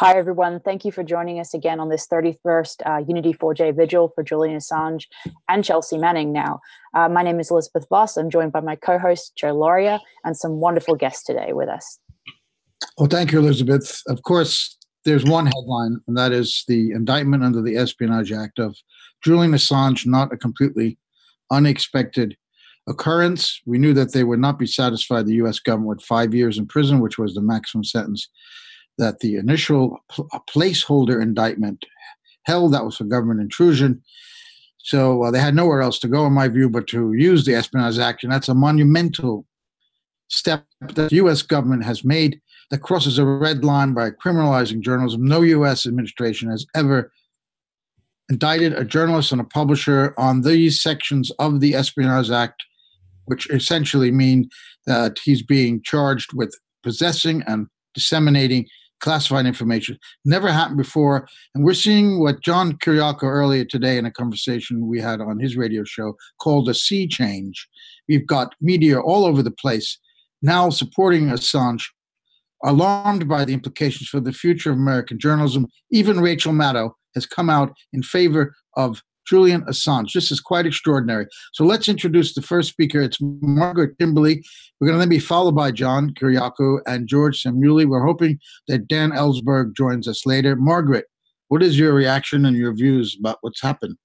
Hi, everyone. Thank you for joining us again on this 31st Unity 4J Vigil for Julian Assange and Chelsea Manning now. My name is Elizabeth Voss. I'm joined by my co-host, Joe Lauria, and some wonderful guests today with us. Well, thank you, Elizabeth. Of course, there's one headline, and that is the indictment under the Espionage Act of Julian Assange, not a completely unexpected occurrence. We knew that they would not be satisfied, the U.S. government, with 5 years in prison, which was the maximum sentence that the initial placeholder indictment held. That was for government intrusion. So they had nowhere else to go, in my view, but to use the Espionage Act. And that's a monumental step that the U.S. government has made that crosses a red line by criminalizing journalism. No U.S. administration has ever indicted a journalist and a publisher on these sections of the Espionage Act, which essentially mean that he's being charged with possessing and disseminating classified information. Never happened before. And we're seeing what John Kiriakou earlier today in a conversation we had on his radio show called a sea change. We've got media all over the place now supporting Assange, alarmed by the implications for the future of American journalism. Even Rachel Maddow has come out in favor of Julian Assange. This is quite extraordinary. So let's introduce the first speaker. It's Margaret Kimberley. We're going to then be followed by John Kiriakou and George Samueli. We're hoping that Dan Ellsberg joins us later. Margaret, what is your reaction and your views about what's happened?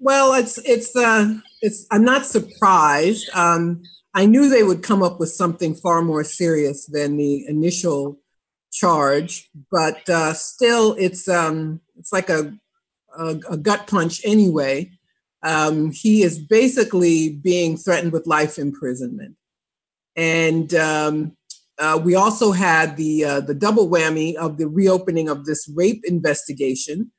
Well, I'm not surprised. I knew they would come up with something far more serious than the initial charge, but still, it's like a gut punch anyway. He is basically being threatened with life imprisonment. And we also had the double whammy of the reopening of this rape investigation,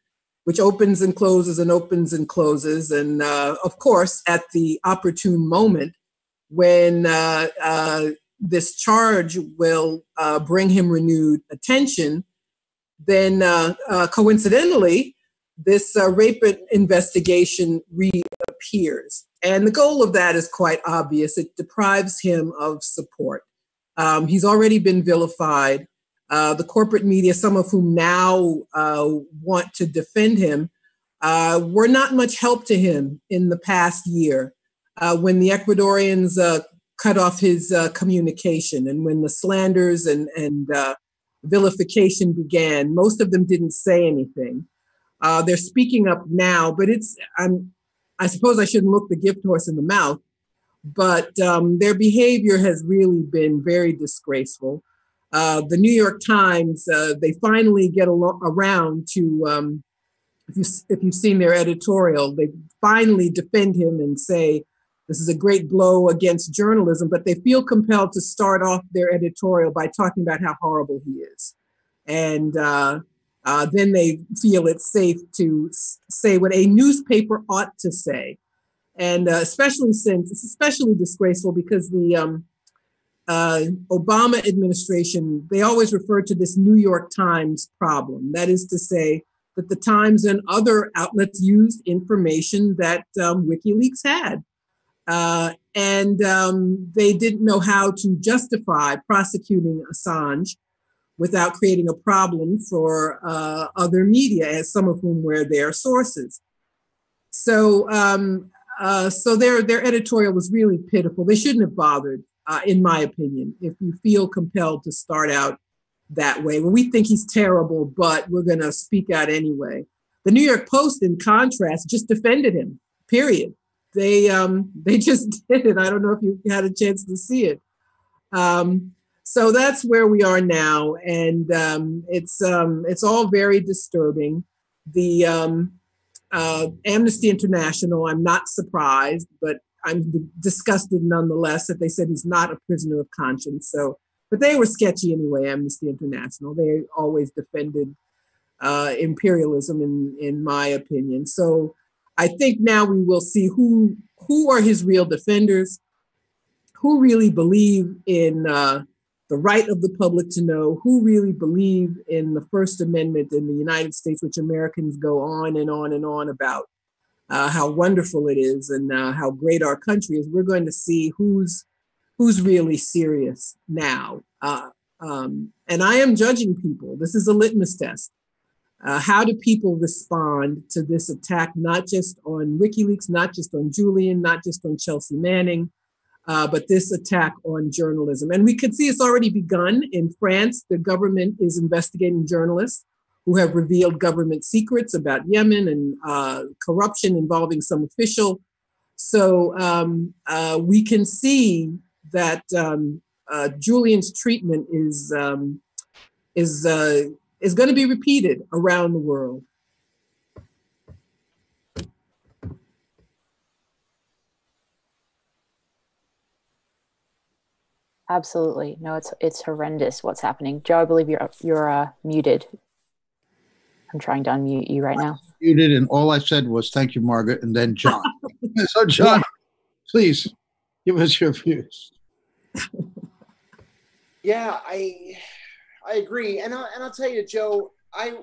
which opens and closes and opens and closes. And of course, at the opportune moment when this charge will bring him renewed attention, then coincidentally, this rape investigation reappears. And the goal of that is quite obvious. It deprives him of support. He's already been vilified. The corporate media, some of whom now want to defend him, were not much help to him in the past year when the Ecuadorians cut off his communication and when the slanders and vilification began. Most of them didn't say anything. They're speaking up now, but I suppose I shouldn't look the gift horse in the mouth, but their behavior has really been very disgraceful. The New York Times, they finally get around to, if you've seen their editorial, they finally defend him and say, this is a great blow against journalism, but they feel compelled to start off their editorial by talking about how horrible he is. And then they feel it's safe to say what a newspaper ought to say. And especially since it's especially disgraceful because the Obama administration, they always refer to this New York Times problem. That is to say that the Times and other outlets used information that WikiLeaks had. And they didn't know how to justify prosecuting Assange without creating a problem for other media, as some of whom were their sources. So, so their editorial was really pitiful. They shouldn't have bothered, in my opinion, if you feel compelled to start out that way. Well, we think he's terrible, but we're going to speak out anyway. The New York Post, in contrast, just defended him, period. They just did it. I don't know if you had a chance to see it. So that's where we are now, and it's all very disturbing. The Amnesty International, I'm not surprised, but I'm disgusted nonetheless that they said he's not a prisoner of conscience. So, but they were sketchy anyway. Amnesty International, they always defended imperialism, in my opinion. So I think now we will see who are his real defenders, who really believe in the right of the public to know, who really believe in the First Amendment in the United States, which Americans go on and on and on about how wonderful it is and how great our country is. We're going to see who's really serious now. And I am judging people. This is a litmus test. How do people respond to this attack, not just on WikiLeaks, not just on Julian, not just on Chelsea Manning, but this attack on journalism? And we could see it's already begun. In France, the government is investigating journalists who have revealed government secrets about Yemen and corruption involving some official. So we can see that Julian's treatment is going to be repeated around the world. Absolutely. No, it's horrendous what's happening. Joe, I believe you're muted. I'm trying to unmute you right now. Muted, and all I said was thank you, Margaret, and then John. So John, please give us your views. Yeah, I agree, and I'll tell you, Joe, I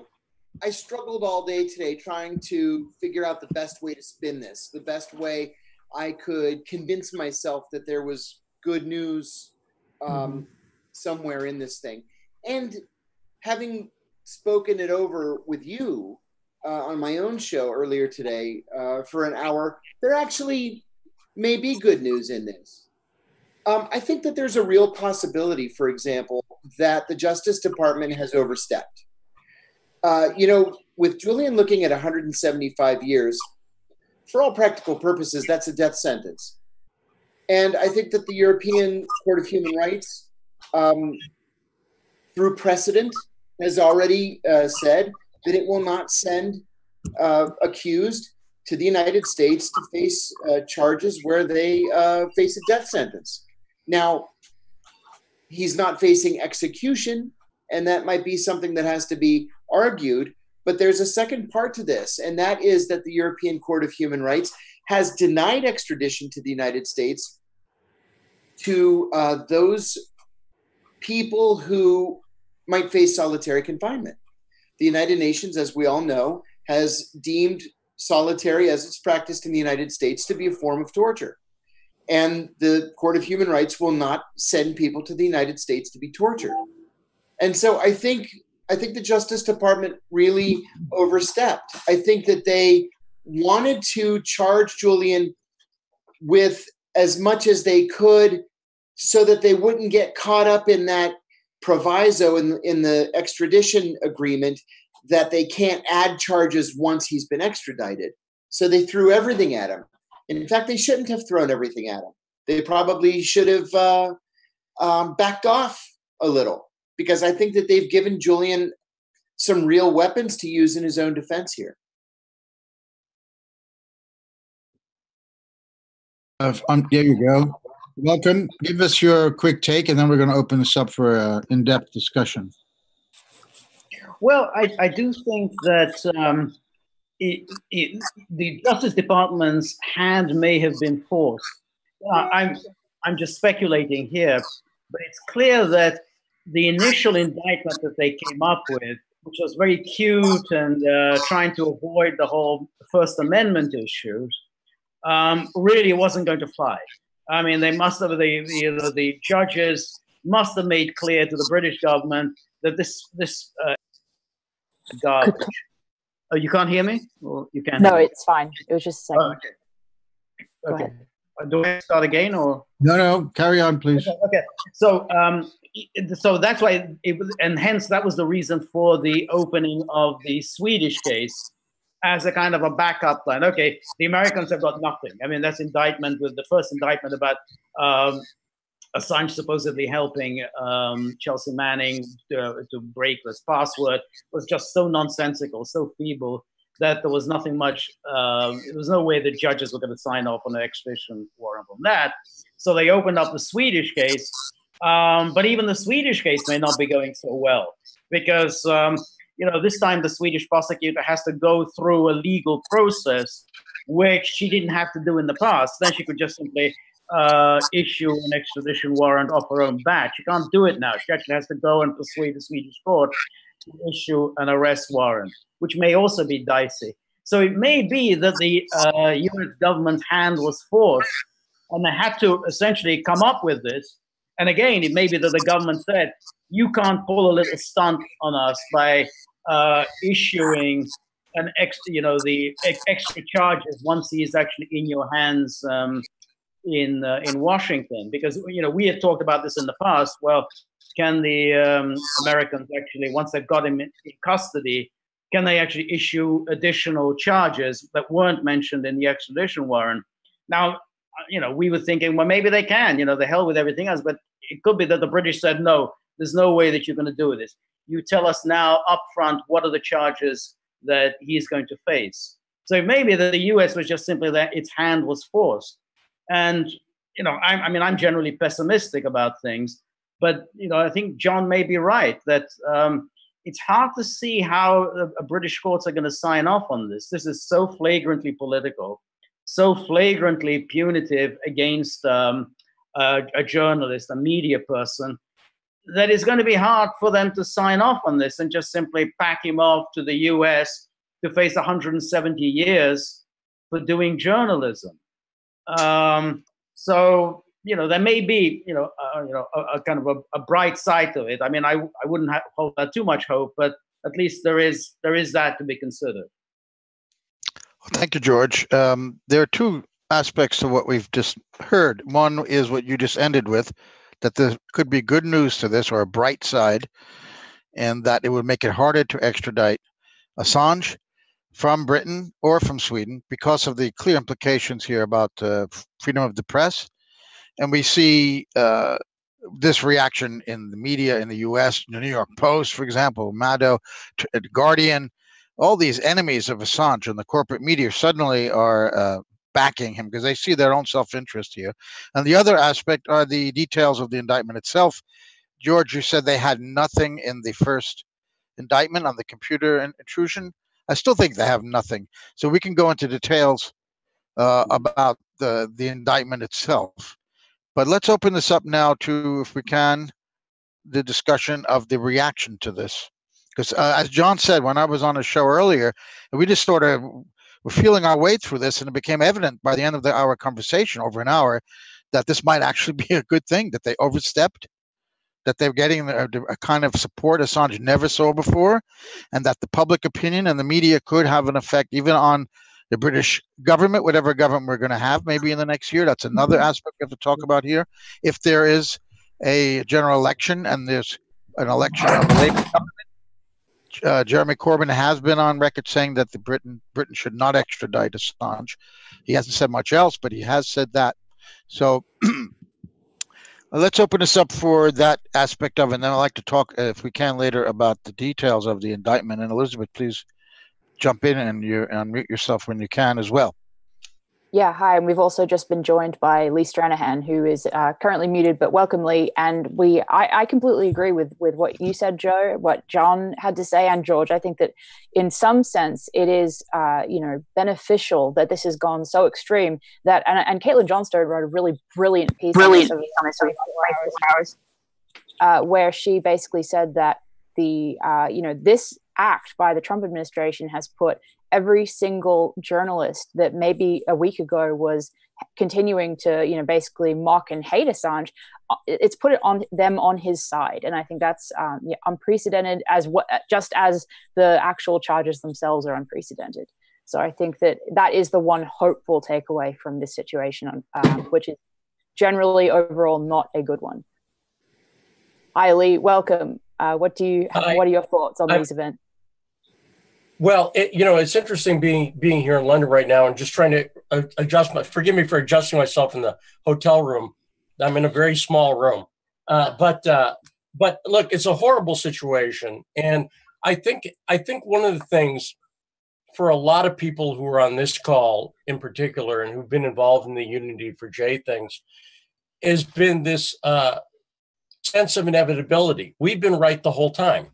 struggled all day today trying to figure out the best way to spin this, the best way I could convince myself that there was good news somewhere in this thing. And having spoken it over with you on my own show earlier today for an hour, there actually may be good news in this. I think that there's a real possibility, for example, that the Justice Department has overstepped. With Julian looking at 175 years, for all practical purposes, that's a death sentence. And I think that the European Court of Human Rights, through precedent, has already said that it will not send accused to the United States to face charges where they face a death sentence. Now, he's not facing execution, and that might be something that has to be argued, but there's a second part to this, and that is that the European Court of Human Rights has denied extradition to the United States to those people who might face solitary confinement. The United Nations, as we all know, has deemed solitary, as it's practiced in the United States, to be a form of torture. And the Court of Human Rights will not send people to the United States to be tortured. And so I think the Justice Department really overstepped. I think that they wanted to charge Julian with as much as they could so that they wouldn't get caught up in that proviso in the extradition agreement that they can't add charges once he's been extradited. So they threw everything at him. In fact, they shouldn't have thrown everything at him. They probably should have backed off a little, because I think that they've given Julian some real weapons to use in his own defense here. There you go. Welcome. Give us your quick take, and then we're going to open this up for an in-depth discussion. Well, I do think that the Justice Department's hand may have been forced. I'm just speculating here, but it's clear that the initial indictment that they came up with, which was very cute and trying to avoid the whole First Amendment issues, really wasn't going to fly. I mean, they must have, the judges must have made clear to the British government that this garbage. Oh, you can't hear me? Or you can? No, it's fine. It was just a second. Oh, okay. Do I start again, or? No, carry on, please. Okay. So that's why and hence that was the reason for the opening of the Swedish case as a kind of a backup plan. Okay, the Americans have got nothing. I mean, that's indictment with the first indictment about Assange supposedly helping Chelsea Manning to break this password was just so nonsensical, so feeble, that there was nothing much, there was no way the judges were going to sign off on an extradition warrant on that. So they opened up the Swedish case, but even the Swedish case may not be going so well, because this time the Swedish prosecutor has to go through a legal process, which she didn't have to do in the past. Then she could just simply issue an extradition warrant off her own bat. She can't do it now. She actually has to go and persuade the Swedish court to issue an arrest warrant, which may also be dicey. So it may be that the US government's hand was forced, and they had to essentially come up with this And again, it may be that the government said, you can't pull a little stunt on us by issuing the extra charges once he is actually in your hands in Washington. Because, we had talked about this in the past. Well, can the Americans actually, once they've got him in custody, can they actually issue additional charges that weren't mentioned in the extradition warrant? Now, we were thinking, well, maybe they can, the hell with everything else. But it could be that the British said, no, there's no way that you're going to do this. You tell us now up front, what are the charges that he's going to face? So maybe that the US was just simply that its hand was forced. And, I'm generally pessimistic about things. But, I think John may be right that it's hard to see how British courts are going to sign off on this. This is so flagrantly political, so flagrantly punitive against a journalist, a media person, that it's going to be hard for them to sign off on this and just simply pack him off to the US to face 170 years for doing journalism. So, there may be, a kind of a bright side to it. I mean, I wouldn't hold too much hope, but at least there is that to be considered. Well, thank you, George. There are two aspects to what we've just heard. One is what you just ended with, that there could be good news to this, or a bright side, and that it would make it harder to extradite Assange from Britain or from Sweden because of the clear implications here about freedom of the press. And we see this reaction in the media in the US, the New York Post, for example, Mado, Guardian, all these enemies of Assange and the corporate media suddenly are backing him because they see their own self-interest here. And the other aspect are the details of the indictment itself. George, you said they had nothing in the first indictment on the computer intrusion. I still think they have nothing. So we can go into details about the indictment itself. But let's open this up now to, if we can, the discussion of the reaction to this. Because as John said, when I was on a show earlier, we just sort of were feeling our way through this, and it became evident by the end of our conversation, over an hour, that this might actually be a good thing, that they overstepped, that they're getting a kind of support Assange never saw before, and that the public opinion and the media could have an effect even on the British government, whatever government we're going to have maybe in the next year. That's another aspect we have to talk about here. If there is a general election and there's an election of the Labour government, Jeremy Corbyn has been on record saying that Britain should not extradite Assange. He hasn't said much else, but he has said that. So let's open this up for that aspect of it, and then I'd like to talk, if we can, later about the details of the indictment. And Elizabeth, please jump in and unmute yourself when you can as well. Yeah, hi. And we've also just been joined by Lee Stranahan, who is currently muted, but welcome, Lee. And I completely agree with what you said, Joe, what John had to say, and George. I think that in some sense it is, beneficial that this has gone so extreme that, and Caitlin Johnstone wrote a really brilliant piece on this where she basically said that this act by the Trump administration has put every single journalist that maybe a week ago was continuing to, basically mock and hate Assange, it's put it on them on his side. And I think that's unprecedented, just as the actual charges themselves are unprecedented. So I think that is the one hopeful takeaway from this situation, which is generally overall not a good one. Hi, Lee, welcome. What are your thoughts on these events? Well, it's interesting being here in London right now and just trying to forgive me for adjusting myself in the hotel room. I'm in a very small room. But look, it's a horrible situation. And I think one of the things for a lot of people who are on this call in particular and who've been involved in the Unity for J things has been this sense of inevitability. We've been right the whole time.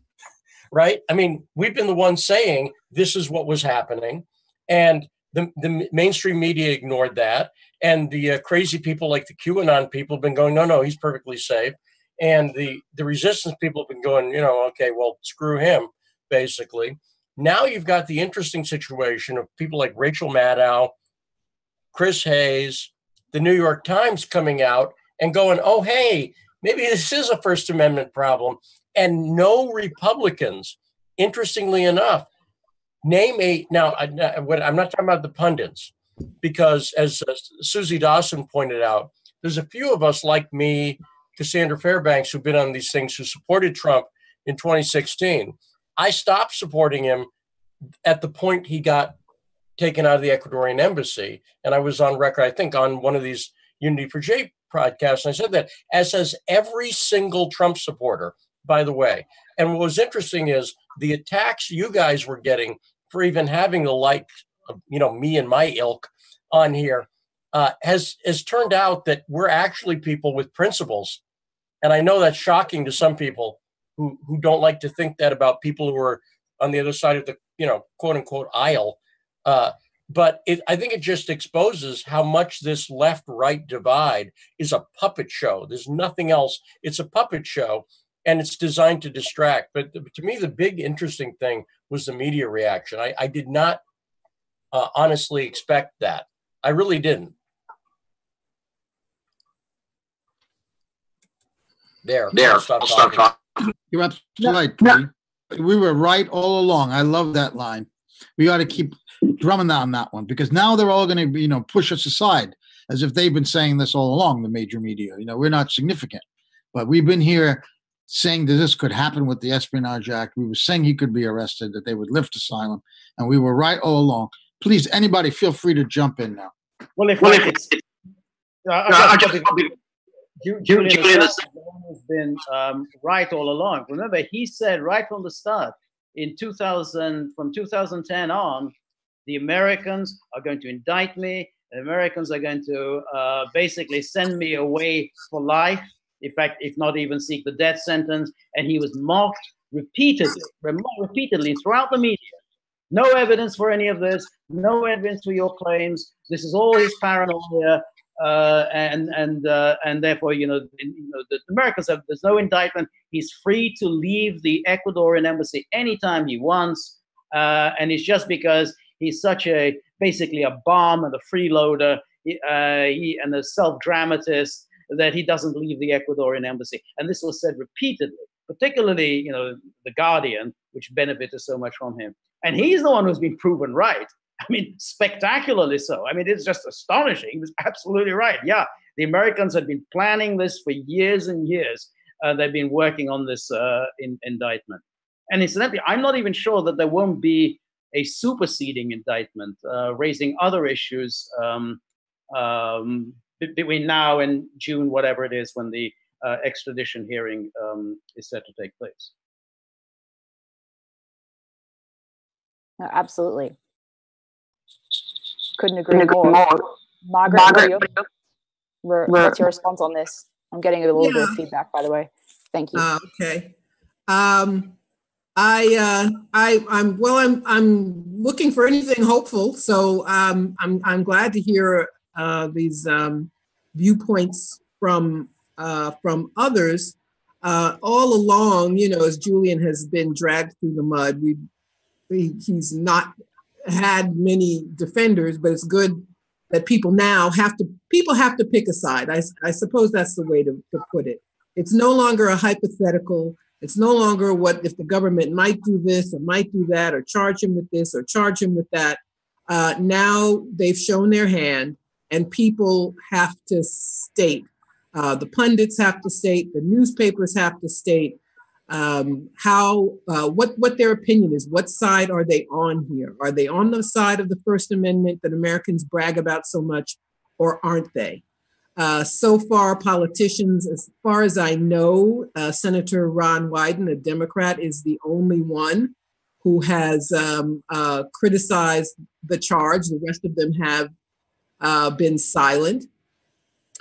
Right? I mean, we've been the ones saying this is what was happening, and the mainstream media ignored that, and the crazy people like the QAnon people have been going, no, he's perfectly safe, and the resistance people have been going, okay, well, screw him, basically. Now you've got the interesting situation of people like Rachel Maddow, Chris Hayes, the New York Times coming out and going, oh, hey, maybe this is a First Amendment problem. And no Republicans, interestingly enough, now I'm not talking about the pundits, because as Susie Dawson pointed out, there's a few of us like me, Cassandra Fairbanks, who've been on these things, who supported Trump in 2016. I stopped supporting him at the point he got taken out of the Ecuadorian embassy. And I was on record, I think, on one of these Unity for J podcasts. And I said that, as has every single Trump supporter, by the way. And what was interesting is the attacks you guys were getting for even having the like of, me and my ilk on here has turned out that we're actually people with principles. And I know that's shocking to some people who don't like to think that about people who are on the other side of the, quote unquote aisle. But I think it just exposes how much this left-right divide is a puppet show. There's nothing else. It's a puppet show, and it's designed to distract. But to me, the big interesting thing was the media reaction. I did not honestly expect that. I really didn't. I'll stop talking. You're absolutely right. We were right all along. I love that line. We got to keep drumming on that one, because now they're all going to, push us aside as if they've been saying this all along, the major media. We're not significant, but we've been here saying that this could happen with the Espionage Act. We were saying he could be arrested, that they would lift asylum, and we were right all along. Please, anybody, feel free to jump in now. Well, Julian Assange has been right all along. Remember, he said right from the start, from 2010 on, the Americans are going to indict me. The Americans are going to basically send me away for life. In fact, if not even seek the death sentence. And he was mocked repeatedly throughout the media. No evidence for any of this. No evidence for your claims. This is all his paranoia. And therefore, the Americans have, there's no indictment. He's free to leave the Ecuadorian embassy anytime he wants. And it's just because he's basically a bomb and a freeloader and a self-dramatist that he doesn't leave the Ecuadorian embassy. And this was said repeatedly, particularly, The Guardian, which benefited so much from him. And he's the one who's been proven right. I mean, spectacularly so. I mean, it's just astonishing. He was absolutely right. Yeah, the Americans had been planning this for years and years. They've been working on this indictment. And incidentally, I'm not even sure that there won't be a superseding indictment raising other issues between now and June, whatever it is, when the extradition hearing is set to take place. Absolutely. Couldn't agree more. Margaret, what's your response on this? I'm getting a little bit of feedback, by the way. Thank you. Okay. I'm looking for anything hopeful. So I'm glad to hear these viewpoints from others. All along, as Julian has been dragged through the mud, he's not had many defenders, but it's good that people now have to pick a side. I suppose that's the way to put it. It's no longer a hypothetical. It's no longer what if the government might do this or might do that or charge him with this or charge him with that. Now they've shown their hand, and people have to state. The pundits have to state. The newspapers have to state what their opinion is. What side are they on here? Are they on the side of the First Amendment that Americans brag about so much, or aren't they? So far, politicians, as far as I know, Senator Ron Wyden, a Democrat, is the only one who has criticized the charge. The rest of them have been silent.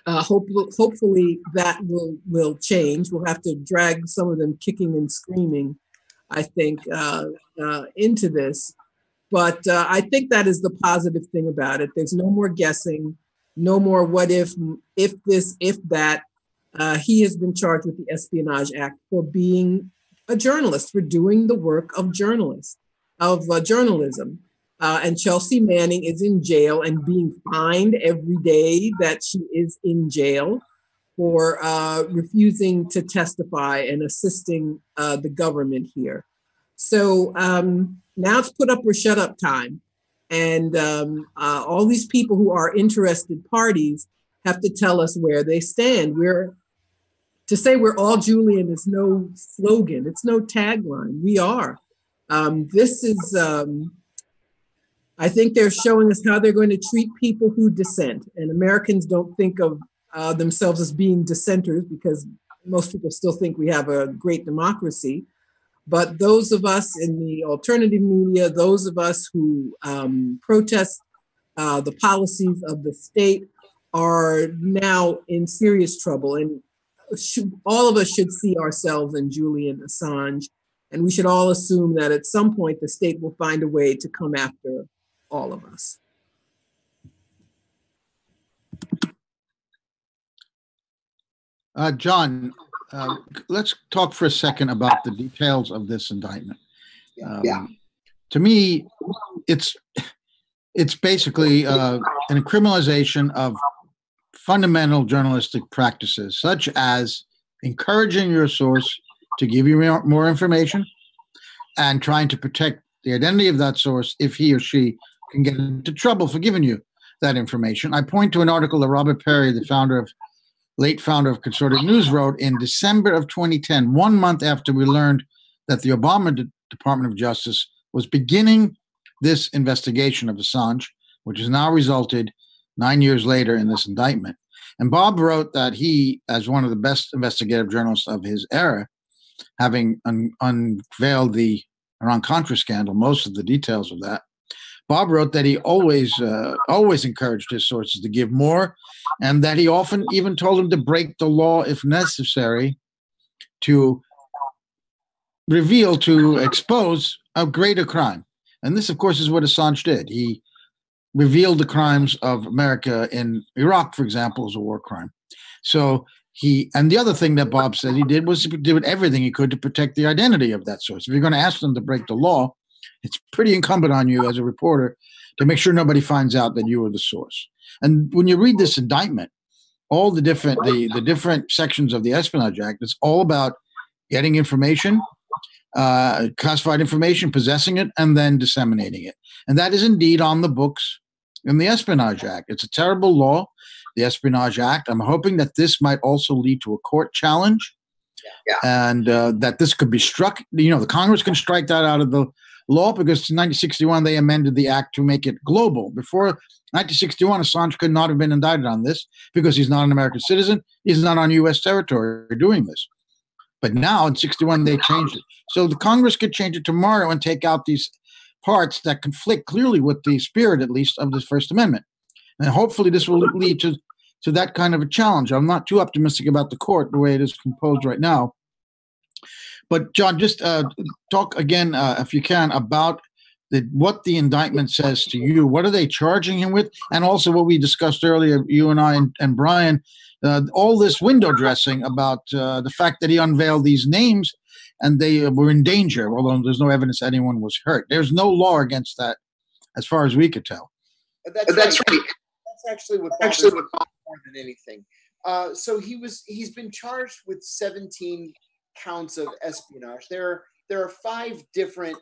Hopefully that will change. We'll have to drag some of them kicking and screaming, I think, into this. But I think that is the positive thing about it. There's no more guessing, no more what if this, if that. He has been charged with the Espionage Act for being a journalist, for doing the work of journalism. And Chelsea Manning is in jail and being fined every day that she is in jail. for refusing to testify and assisting the government here. So now it's put up or shut up time. And all these people who are interested parties have to tell us where they stand. To say we're all Julian is no slogan. It's no tagline. We are. This is, I think they're showing us how they're going to treat people who dissent. And Americans don't think of themselves as being dissenters because most people still think we have a great democracy. But those of us in the alternative media, those of us who protest the policies of the state are now in serious trouble. And all of us should see ourselves in Julian Assange. And we should all assume that at some point the state will find a way to come after all of us. John, let's talk for a second about the details of this indictment. To me, it's basically an criminalization of fundamental journalistic practices, such as encouraging your source to give you more information and trying to protect the identity of that source if he or she can get into trouble for giving you that information. I point to an article that Robert Perry, the late founder of Consorted News, wrote in December of 2010, 1 month after we learned that the Obama Department of Justice was beginning this investigation of Assange, which has now resulted 9 years later in this indictment. And Bob wrote that he, as one of the best investigative journalists of his era, having unveiled the Iran-Contra scandal, most of the details of that, Bob wrote that he always encouraged his sources to give more, and that he often even told them to break the law if necessary to reveal, to expose a greater crime. And this, of course, is what Assange did. He revealed the crimes of America in Iraq, for example, as a war crime. So and the other thing that Bob said he did was to do everything he could to protect the identity of that source. If you're going to ask them to break the law, it's pretty incumbent on you as a reporter to make sure nobody finds out that you were the source. And when you read this indictment, all the different sections of the Espionage Act, it's all about getting information, classified information, possessing it, and then disseminating it. And that is indeed on the books in the Espionage Act. It's a terrible law, the Espionage Act. I'm hoping that this might also lead to a court challenge, and that this could be struck. You know, the Congress can strike that out of the law, because in 1961 they amended the act to make it global. Before 1961, Assange could not have been indicted on this because he's not an American citizen. He's not on U.S. territory doing this. But now in 61 they changed it. So the Congress could change it tomorrow and take out these parts that conflict clearly with the spirit, at least, of the First Amendment. And hopefully this will lead to that kind of a challenge. I'm not too optimistic about the court the way it is composed right now. But John, just talk again, if you can, about what the indictment says to you. What are they charging him with? And also what we discussed earlier, you and I and Brian, all this window dressing about the fact that he unveiled these names and they were in danger, although there's no evidence anyone was hurt. There's no law against that, as far as we could tell. That's right. That's actually what more than anything. So he's been charged with 17 counts of espionage. There are 5 different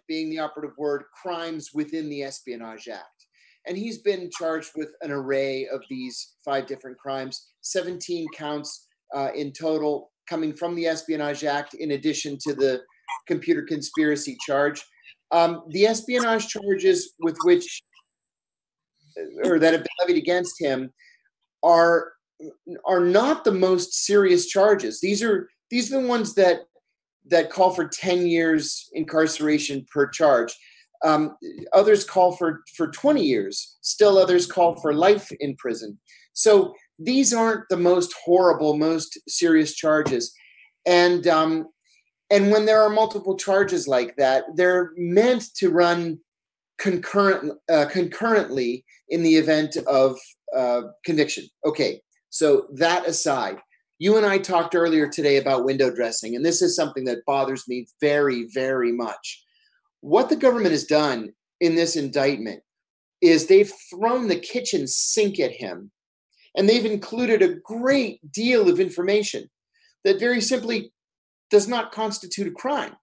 being the operative word, crimes within the Espionage Act. And he's been charged with an array of these 5 different crimes, 17 counts in total coming from the Espionage Act, in addition to the computer conspiracy charge. The espionage charges with which, or that have been levied against him, are not the most serious charges. These are the ones that call for 10 years incarceration per charge. Others call for 20 years. Still others call for life in prison. So these aren't the most horrible, most serious charges. And when there are multiple charges like that, they're meant to run concurrently in the event of conviction. Okay, so that aside, you and I talked earlier today about window dressing, and this is something that bothers me very, very much. What the government has done in this indictment is they've thrown the kitchen sink at him And they've included a great deal of information that very simply does not constitute a crime.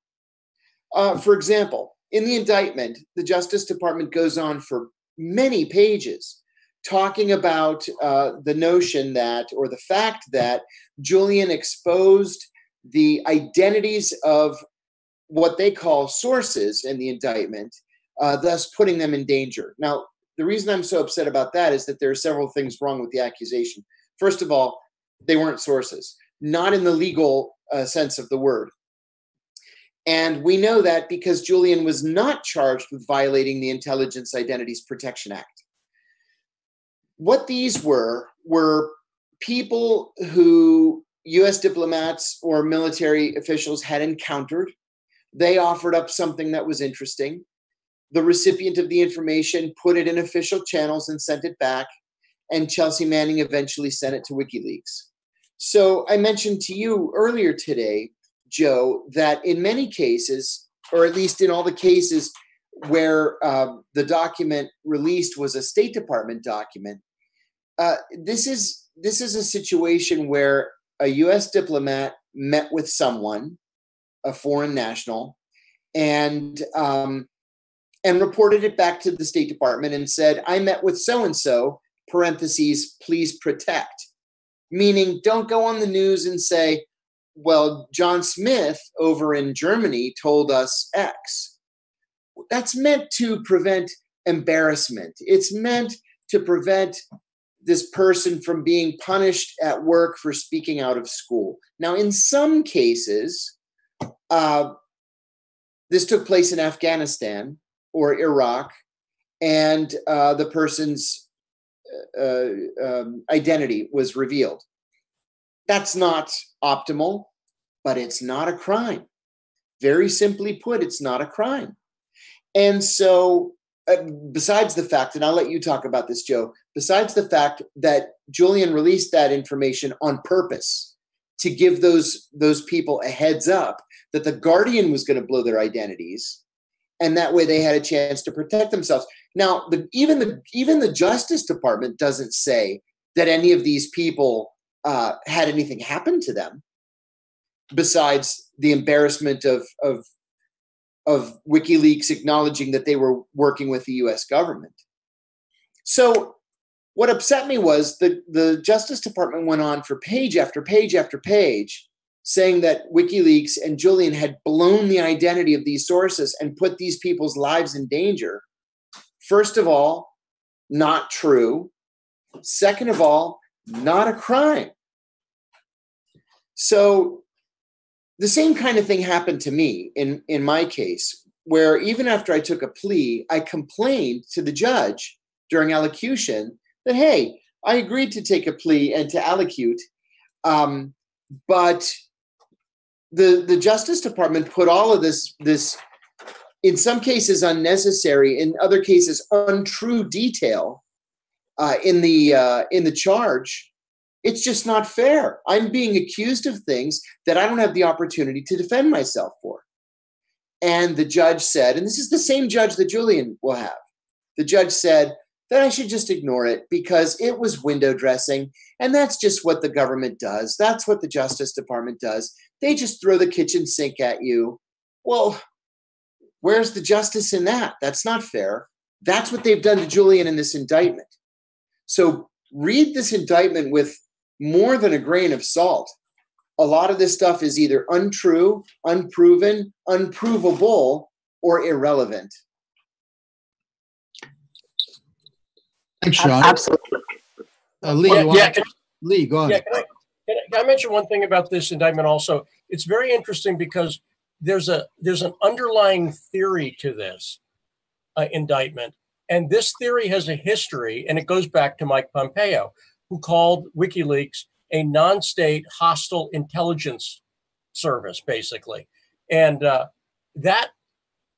For example, in the indictment, the Justice Department goes on for many pages talking about the notion that, or the fact that, Julian exposed the identities of what they call sources in the indictment, thus putting them in danger. Now, the reason I'm so upset about that is that there are several things wrong with the accusation. First of all, they weren't sources, not in the legal sense of the word. And we know that because Julian was not charged with violating the Intelligence Identities Protection Act. What these were people who US diplomats or military officials had encountered. They offered up something that was interesting. The recipient of the information put it in official channels and sent it back, and Chelsea Manning eventually sent it to WikiLeaks. So I mentioned to you earlier today, Joe, that in many cases, or at least in all the cases where the document released was a State Department document, this is a situation where a U.S. diplomat met with someone, a foreign national, and reported it back to the State Department and said, I met with so-and-so, parentheses, please protect. Meaning, don't go on the news and say, well, John Smith over in Germany told us X. That's meant to prevent embarrassment. It's meant to prevent this person from being punished at work for speaking out of school. Now, in some cases, this took place in Afghanistan or Iraq, and the person's identity was revealed. That's not optimal, but it's not a crime. Very simply put, it's not a crime. And so, besides the fact, and I'll let you talk about this, Joe, besides the fact that Julian released that information on purpose to give those people a heads up that the Guardian was going to blow their identities, and that way they had a chance to protect themselves. Now, even the Justice Department doesn't say that any of these people had anything happen to them, besides the embarrassment of WikiLeaks acknowledging that they were working with the U.S. government. So what upset me was the Justice Department went on for page after page after page saying that WikiLeaks and Julian had blown the identity of these sources and put these people's lives in danger. First of all, not true. Second of all, not a crime. So the same kind of thing happened to me in my case, where even after I took a plea, I complained to the judge during allocution that, hey, I agreed to take a plea and to allocute, but the Justice Department put all of this, in some cases unnecessary, in other cases untrue detail in the charge. It's just not fair. I'm being accused of things that I don't have the opportunity to defend myself for. And the judge said, and this is the same judge that Julian will have, the judge said that I should just ignore it because it was window dressing, and that's just what the government does. That's what the Justice Department does. They just throw the kitchen sink at you. Well, where's the justice in that? That's not fair. That's what they've done to Julian in this indictment. So read this indictment with more than a grain of salt. A lot of this stuff is either untrue, unproven, unprovable, or irrelevant. Thanks, Sean. Absolutely. Lee, go on. Yeah, can I mention one thing about this indictment also? It's very interesting because there's an underlying theory to this indictment. And this theory has a history, and it goes back to Mike Pompeo, who called WikiLeaks a non-state hostile intelligence service, basically. And that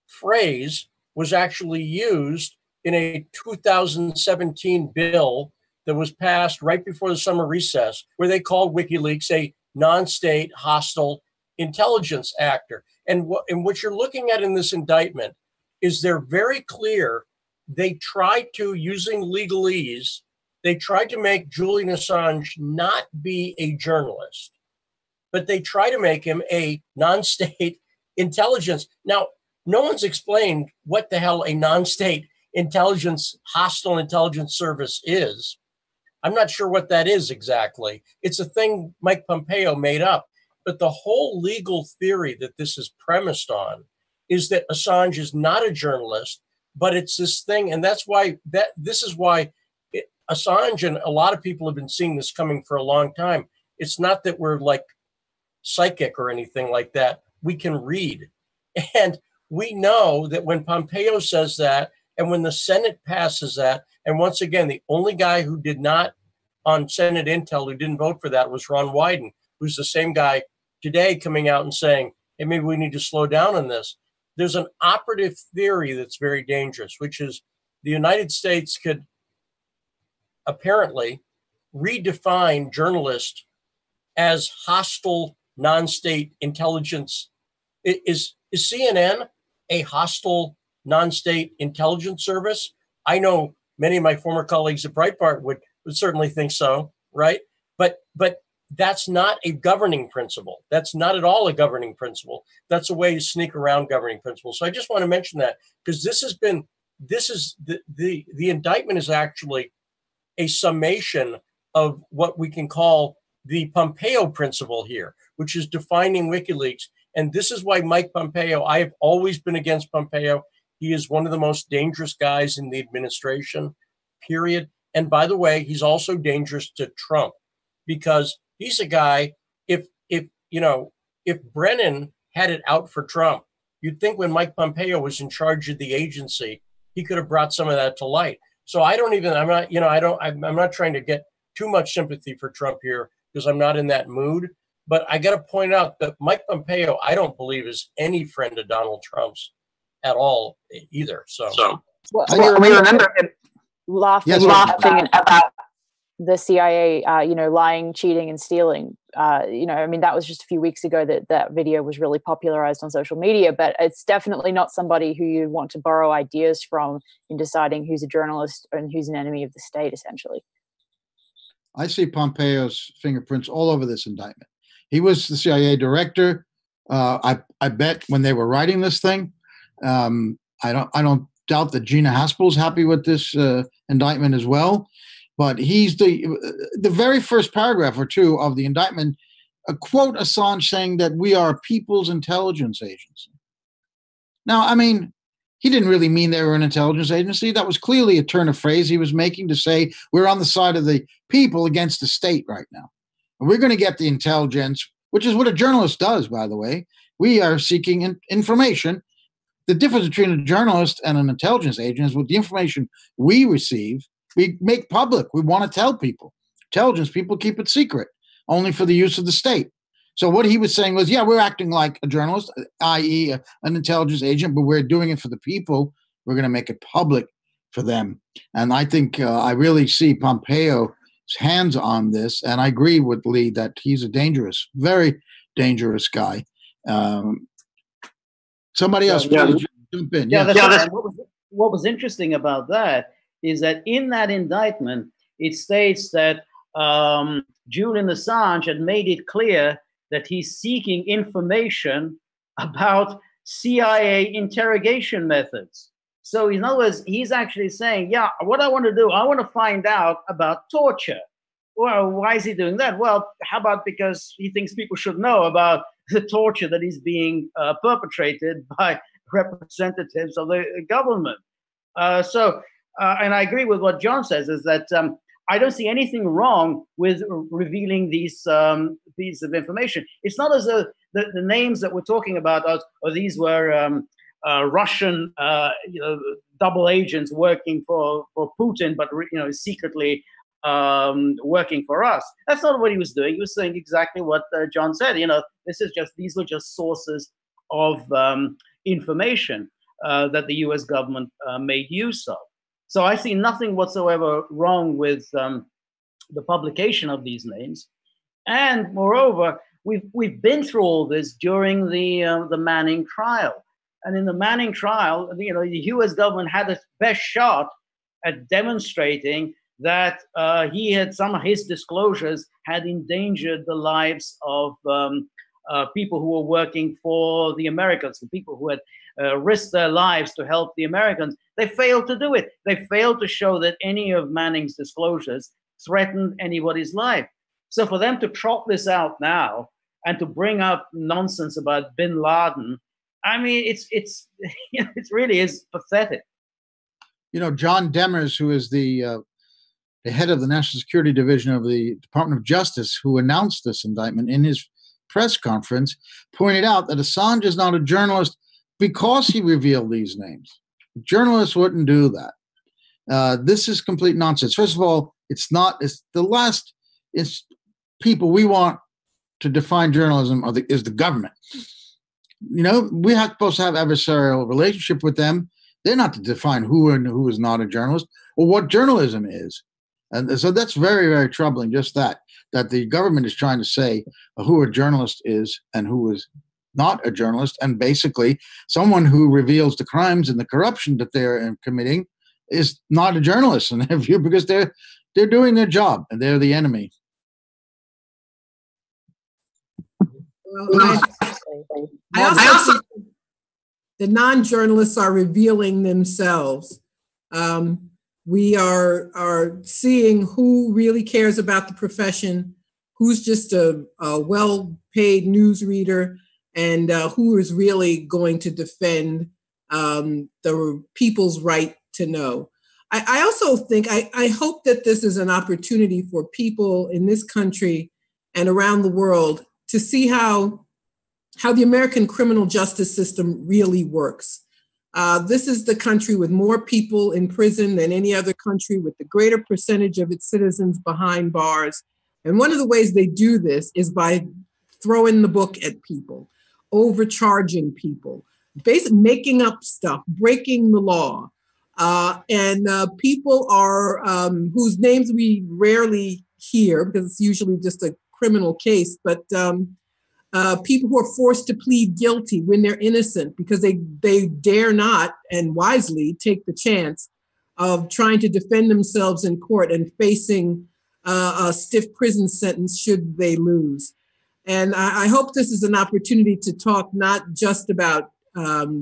phrase was actually used in a 2017 bill that was passed right before the summer recess, where they called WikiLeaks a non-state hostile intelligence actor. And what you're looking at in this indictment is they're very clear. They tried to, using legalese, They tried to make Julian Assange not be a journalist, but they try to make him a non-state intelligence. Now, no one's explained what the hell a non-state intelligence, hostile intelligence service is. I'm not sure what that is exactly. It's a thing Mike Pompeo made up. But the whole legal theory that this is premised on is that Assange is not a journalist, but it's this thing. And that's why this is why Assange, and a lot of people have been seeing this coming for a long time. It's not that we're like psychic or anything like that. We can read. And we know that when Pompeo says that, and when the Senate passes that, and once again, the only guy who did not on Senate Intel who didn't vote for that was Ron Wyden, who's the same guy today coming out and saying, hey, maybe we need to slow down on this. There's an operative theory that's very dangerous, which is the United States could apparently redefine journalist as hostile non-state intelligence. Is CNN a hostile non-state intelligence service? I know many of my former colleagues at Breitbart would certainly think so, right? But that's not a governing principle. That's not at all a governing principle. That's a way to sneak around governing principles. So I just want to mention that because the indictment is actually a summation of what we can call the Pompeo principle here, which is defining WikiLeaks. And this is why Mike Pompeo, I have always been against Pompeo. He is one of the most dangerous guys in the administration, period. And by the way, he's also dangerous to Trump because he's a guy, if Brennan had it out for Trump, you'd think when Mike Pompeo was in charge of the agency, he could have brought some of that to light. So I'm not trying to get too much sympathy for Trump here because I'm not in that mood. But I got to point out that Mike Pompeo, I don't believe is any friend of Donald Trump's at all either. Well, we remember him laughing about the CIA, lying, cheating, and stealing. That was just a few weeks ago that video was really popularized on social media, but it's definitely not somebody who you want to borrow ideas from in deciding who's a journalist and who's an enemy of the state, essentially. I see Pompeo's fingerprints all over this indictment. He was the CIA director. I bet when they were writing this thing, I don't doubt that Gina Haspel's happy with this indictment as well. But he's the very first paragraph or two of the indictment, quote Assange saying that we are a people's intelligence agency. Now, I mean, he didn't really mean they were an intelligence agency. That was clearly a turn of phrase he was making to say we're on the side of the people against the state right now. And we're going to get the intelligence, which is what a journalist does, by the way. We are seeking information. The difference between a journalist and an intelligence agent is with the information we receive, we make public. We want to tell people. Intelligence people keep it secret, only for the use of the state. So what he was saying was, yeah, we're acting like a journalist, i.e. an intelligence agent, but we're doing it for the people. We're going to make it public for them. And I think I really see Pompeo's hands on this. And I agree with Lee that he's a dangerous, very dangerous guy. Somebody else, please jump in. What was interesting about that is that in that indictment, it states that Julian Assange had made it clear that he's seeking information about CIA interrogation methods. So in other words, he's actually saying, yeah, what I want to do, I want to find out about torture. Well, why is he doing that? Well, how about because he thinks people should know about the torture that is being perpetrated by representatives of the government. And I agree with what John says, is that I don't see anything wrong with revealing these pieces of information. It's not as though the names that we're talking about are these were Russian double agents working for Putin, but secretly working for us. That's not what he was doing. He was saying exactly what John said. These were just sources of information that the U.S. government made use of. So I see nothing whatsoever wrong with the publication of these names. And moreover, we've been through all this during the Manning trial. And in the Manning trial, the U.S. government had its best shot at demonstrating that some of his disclosures had endangered the lives of people who were working for the Americans, the people who had risked their lives to help the Americans. They failed to do it. They failed to show that any of Manning's disclosures threatened anybody's life. So for them to trot this out now and to bring up nonsense about bin Laden, I mean, it really is pathetic. You know, John Demers, who is the head of the National Security Division of the Department of Justice, who announced this indictment in his press conference, pointed out that Assange is not a journalist because he revealed these names. Journalists wouldn't do that. This is complete nonsense. First of all, it's people we want to define journalism is the government. You know, we are supposed to have adversarial relationship with them. They're not to define who and who is not a journalist or what journalism is. And so that's very, very troubling, just that the government is trying to say who a journalist is and who is not a journalist. And basically, someone who reveals the crimes and the corruption that they're committing is not a journalist in their view, because they're doing their job and they're the enemy. Well, I also think the non-journalists are revealing themselves. We are seeing who really cares about the profession, who's just a well-paid newsreader, and who is really going to defend the people's right to know. I also think, I hope that this is an opportunity for people in this country and around the world to see how the American criminal justice system really works. This is the country with more people in prison than any other country, with the greater percentage of its citizens behind bars. And one of the ways they do this is by throwing the book at people, overcharging people, basically making up stuff, breaking the law. And people are whose names we rarely hear because it's usually just a criminal case, but people who are forced to plead guilty when they're innocent because they dare not, and wisely, take the chance of trying to defend themselves in court and facing a stiff prison sentence should they lose. And I hope this is an opportunity to talk not just about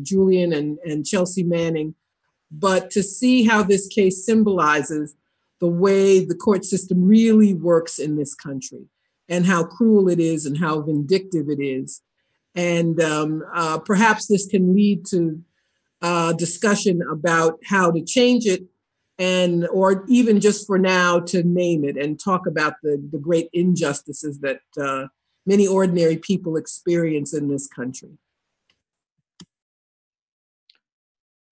Julian and Chelsea Manning, but to see how this case symbolizes the way the court system really works in this country, and how cruel it is and how vindictive it is. And perhaps this can lead to discussion about how to change it, or even just for now to name it and talk about the great injustices that many ordinary people experience in this country.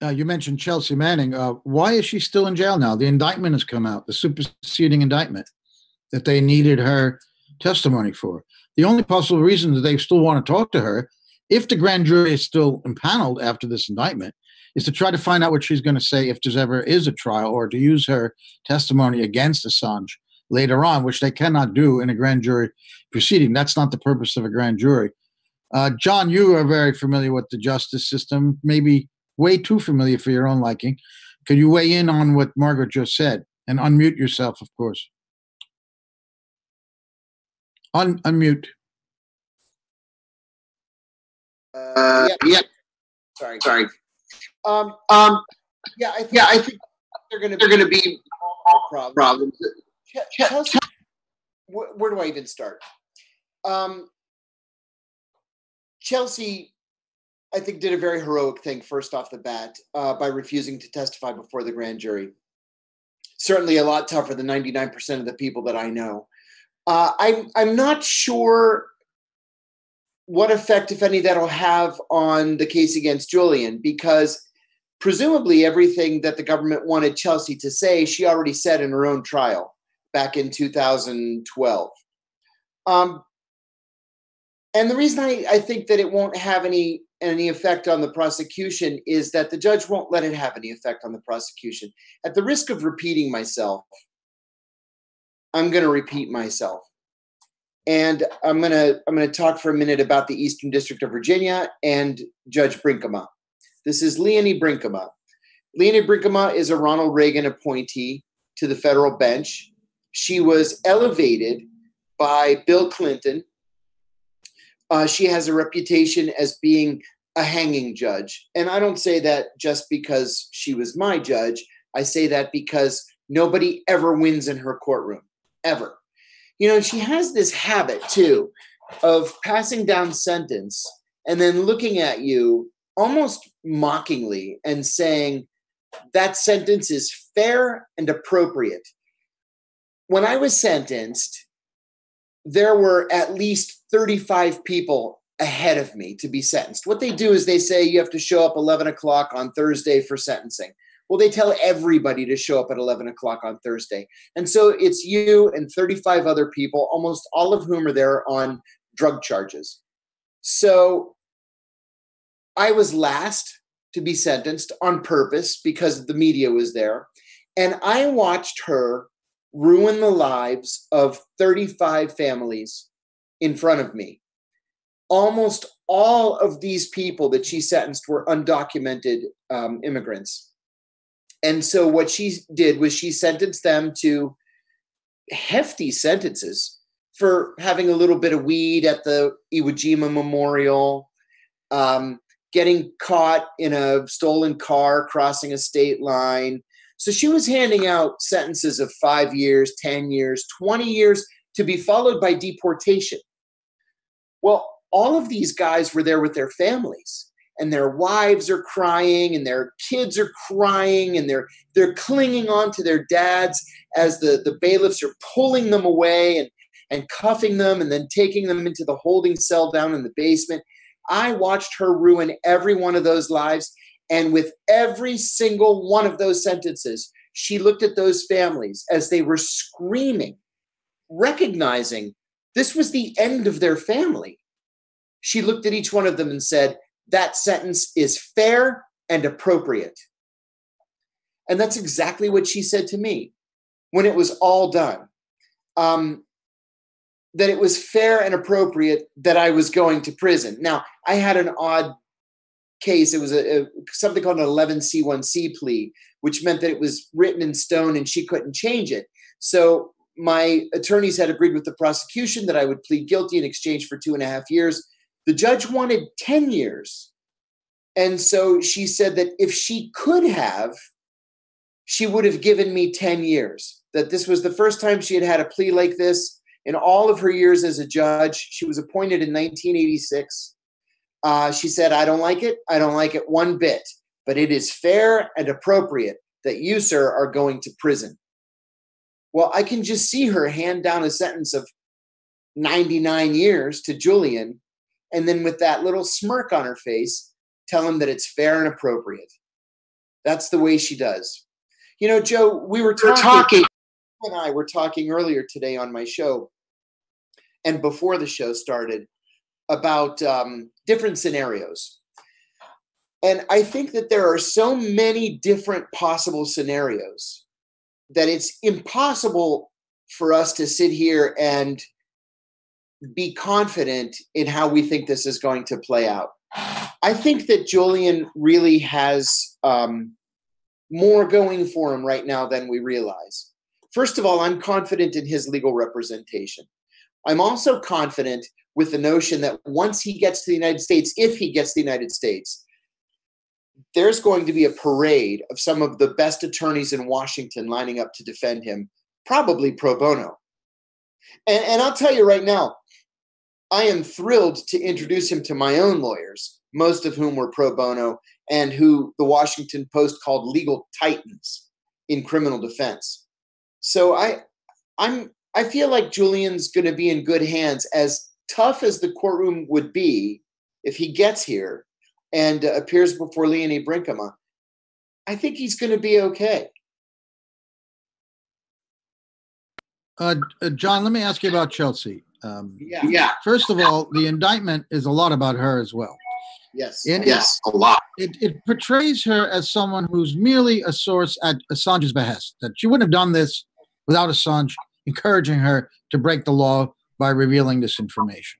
You mentioned Chelsea Manning. Why is she still in jail now? The indictment has come out, the superseding indictment that they needed her testimony for. The only possible reason that they still want to talk to her, if the grand jury is still impaneled after this indictment, is to try to find out what she's going to say if there ever is a trial, or to use her testimony against Assange later on, which they cannot do in a grand jury proceeding. That's not the purpose of a grand jury. John, you are very familiar with the justice system, maybe way too familiar for your own liking. Could you weigh in on what Margaret just said? And unmute yourself, of course. Unmute. Yeah. Sorry. Yeah, I think they're going to be problems. Chelsea, where do I even start? Chelsea, I think, did a very heroic thing first off the bat by refusing to testify before the grand jury. Certainly a lot tougher than 99% of the people that I know. I'm not sure what effect, if any, that'll have on the case against Julian, because presumably everything that the government wanted Chelsea to say, she already said in her own trial back in 2012. And the reason I think that it won't have any effect on the prosecution is that the judge won't let it have any effect on the prosecution. At the risk of repeating myself, I'm going to repeat myself. And I'm going to talk for a minute about the Eastern District of Virginia and Judge Brinkema. This is Leonie Brinkema. Leonie Brinkema is a Ronald Reagan appointee. to the federal bench. She was elevated by Bill Clinton. She has a reputation as being a hanging judge. And I don't say that just because she was my judge. I say that because nobody ever wins in her courtroom, ever. She has this habit, too, of passing down sentence and then looking at you almost mockingly and saying, that sentence is fair and appropriate. When I was sentenced, there were at least 35 people ahead of me to be sentenced. What they do is they say you have to show up 11 o'clock on Thursday for sentencing. Well, they tell everybody to show up at 11 o'clock on Thursday. And so it's you and 35 other people, almost all of whom are there on drug charges. So I was last to be sentenced on purpose because the media was there. And I watched her ruin the lives of 35 families in front of me. Almost all of these people that she sentenced were undocumented immigrants. And so what she did was she sentenced them to hefty sentences for having a little bit of weed at the Iwo Jima Memorial, getting caught in a stolen car crossing a state line. So she was handing out sentences of 5 years, 10 years, 20 years to be followed by deportation. Well, all of these guys were there with their families, and their wives are crying and their kids are crying, and they're clinging on to their dads as the bailiffs are pulling them away and cuffing them and then taking them into the holding cell down in the basement. I watched her ruin every one of those lives. And with every single one of those sentences, she looked at those families as they were screaming, recognizing this was the end of their family. She looked at each one of them and said, that sentence is fair and appropriate. And that's exactly what she said to me when it was all done. That it was fair and appropriate that I was going to prison. Now, I had an odd case. It was something called an 11C1C plea, which meant that it was written in stone and she couldn't change it. So my attorneys had agreed with the prosecution that I would plead guilty in exchange for 2.5 years. The judge wanted 10 years. And so she said that if she could have, she would have given me 10 years, that this was the first time she had had a plea like this in all of her years as a judge. She was appointed in 1986. She said, I don't like it. I don't like it one bit, but it is fair and appropriate that you, sir, are going to prison. Well, I can just see her hand down a sentence of 99 years to Julian, and then with that little smirk on her face, tell him that it's fair and appropriate. That's the way she does. Joe, we were talking. You and I were talking earlier today on my show, and before the show started, about different scenarios. And I think that there are so many different possible scenarios that it's impossible for us to sit here and be confident in how we think this is going to play out. I think that Julian really has more going for him right now than we realize. First of all, I'm confident in his legal representation. I'm also confident with the notion that once he gets to the United States, if he gets to the United States, there's going to be a parade of some of the best attorneys in Washington lining up to defend him, probably pro bono. And I'll tell you right now, I am thrilled to introduce him to my own lawyers, most of whom were pro bono and who the Washington Post called legal titans in criminal defense. So I feel like Julian's going to be in good hands. As tough as the courtroom would be if he gets here and appears before Leonie Brinkema, I think he's going to be okay. John, let me ask you about Chelsea. Yeah. First of all, the indictment is a lot about her as well. Yes. Yes, a lot. It portrays her as someone who's merely a source at Assange's behest, that she wouldn't have done this without Assange encouraging her to break the law by revealing this information.